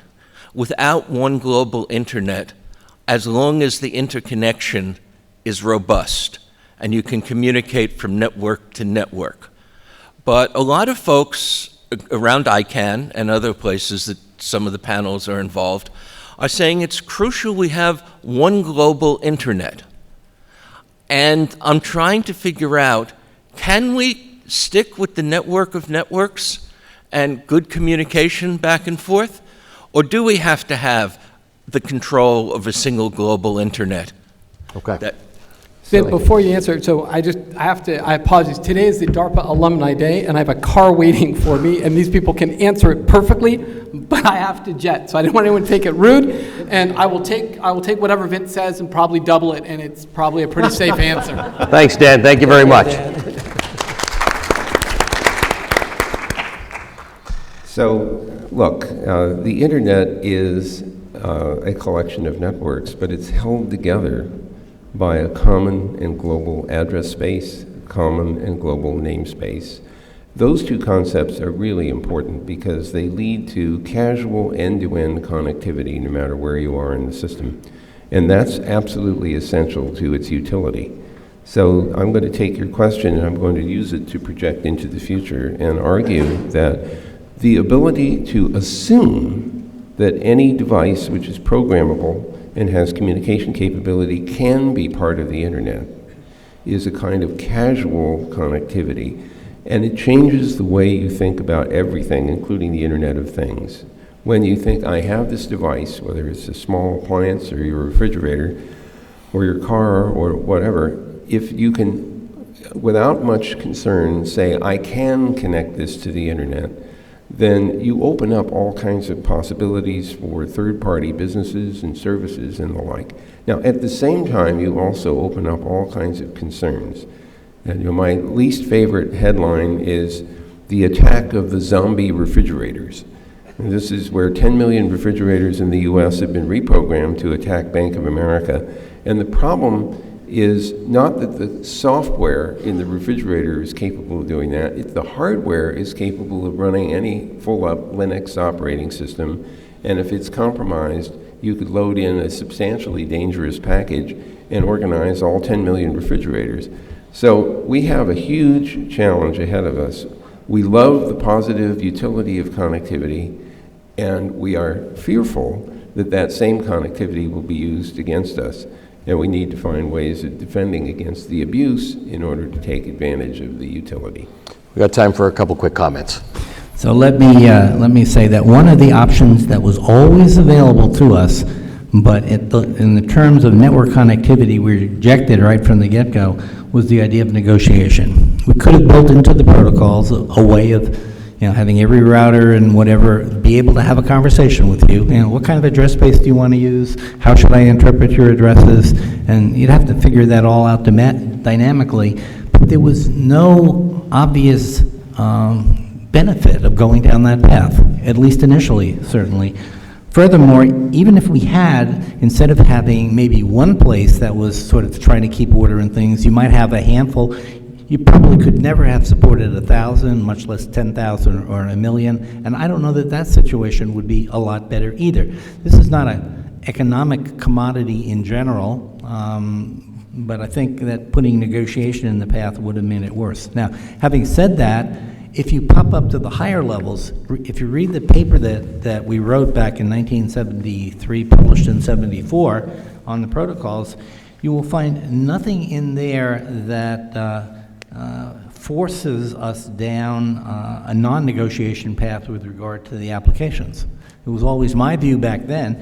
without one global internet as long as the interconnection is robust and you can communicate from network to network. But a lot of folks around ICANN and other places that some of the panels are involved are saying it's crucial we have one global internet. And I'm trying to figure out, can we stick with the network of networks and good communication back and forth? Or do we have to have the control of a single global internet? Okay. Vin, before you answer, so I apologize. Today is the DARPA Alumni Day, and I have a car waiting for me, and these people can answer it perfectly, but I have to jet. So I didn't want anyone to take it rude, and I will take whatever Vince says and probably double it, and it's probably a pretty safe answer. Thanks, Dan. Thank you very much. So, look, the internet is a collection of networks, but it's held together by a common and global address space, common and global namespace. Those two concepts are really important because they lead to casual end-to-end connectivity no matter where you are in the system. And that's absolutely essential to its utility. So I'm going to take your question and I'm going to use it to project into the future and argue that the ability to assume that any device which is programmable and has communication capability can be part of the internet is a kind of casual connectivity. And it changes the way you think about everything, including the Internet of Things. When you think, I have this device, whether it's a small appliance or your refrigerator or your car or whatever, if you can, without much concern, say, I can connect this to the Internet, then you open up all kinds of possibilities for third-party businesses and services and the like. Now, at the same time, you also open up all kinds of concerns. And my least favorite headline is the attack of the zombie refrigerators. And this is where 10 million refrigerators in the US have been reprogrammed to attack Bank of America. And the problem is not that the software in the refrigerator is capable of doing that. The hardware is capable of running any full-up Linux operating system. And if it's compromised, you could load in a substantially dangerous package and organize all 10 million refrigerators. So we have a huge challenge ahead of us. We love the positive utility of connectivity, and we are fearful that that same connectivity will be used against us. And we need to find ways of defending against the abuse in order to take advantage of the utility. We got time for a couple quick comments. So let me say that one of the options that was always available to us, but in the terms of network connectivity, we rejected right from the get-go, was the idea of negotiation. We could have built into the protocols a way of, having every router and whatever be able to have a conversation with you. What kind of address space do you want to use? How should I interpret your addresses? And you'd have to figure that all out dynamically. But there was no obvious benefit of going down that path, at least initially, certainly. Furthermore, even if we had, instead of having maybe one place that was sort of trying to keep order in things, you might have a handful. You probably could never have supported 1,000, much less 10,000 or 1,000,000, and I don't know that that situation would be a lot better either. This is not an economic commodity in general, but I think that putting negotiation in the path would have made it worse. Now, having said that, if you pop up to the higher levels, if you read the paper that we wrote back in 1973, published in 74, on the protocols, you will find nothing in there that forces us down a non-negotiation path with regard to the applications. It was always my view back then,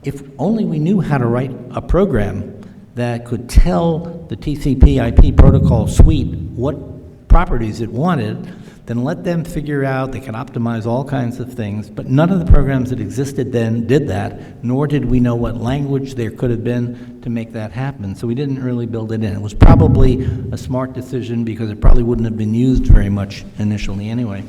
if only we knew how to write a program that could tell the TCP/IP protocol suite what properties it wanted, then let them figure out, they can optimize all kinds of things, but none of the programs that existed then did that, nor did we know what language there could have been to make that happen, so we didn't really build it in. It was probably a smart decision because it probably wouldn't have been used very much initially anyway.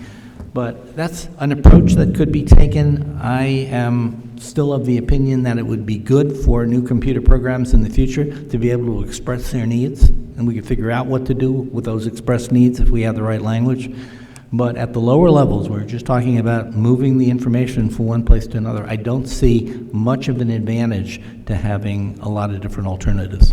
But that's an approach that could be taken. I am still of the opinion that it would be good for new computer programs in the future to be able to express their needs, and we could figure out what to do with those expressed needs if we have the right language. But at the lower levels, we're just talking about moving the information from one place to another. I don't see much of an advantage to having a lot of different alternatives.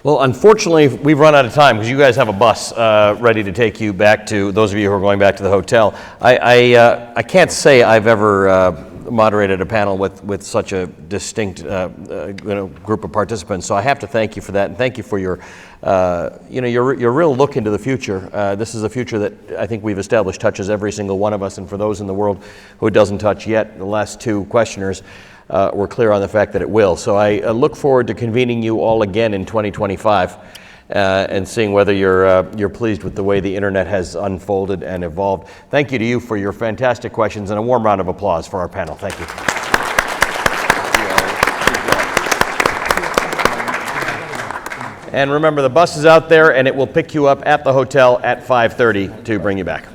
Well, unfortunately, we've run out of time because you guys have a bus ready to take you back to, those of you who are going back to the hotel. I can't say I've ever moderated a panel with such a distinct group of participants, so I have to thank you for that, and thank you for your real look into the future. This is a future that I think we've established touches every single one of us, and for those in the world who it doesn't touch yet, the last two questioners were clear on the fact that it will. So I look forward to convening you all again in 2025 and seeing whether you're pleased with the way the internet has unfolded and evolved. Thank you to you for your fantastic questions, and a warm round of applause for our panel. Thank you. And remember, the bus is out there, and it will pick you up at the hotel at 5:30 to bring you back.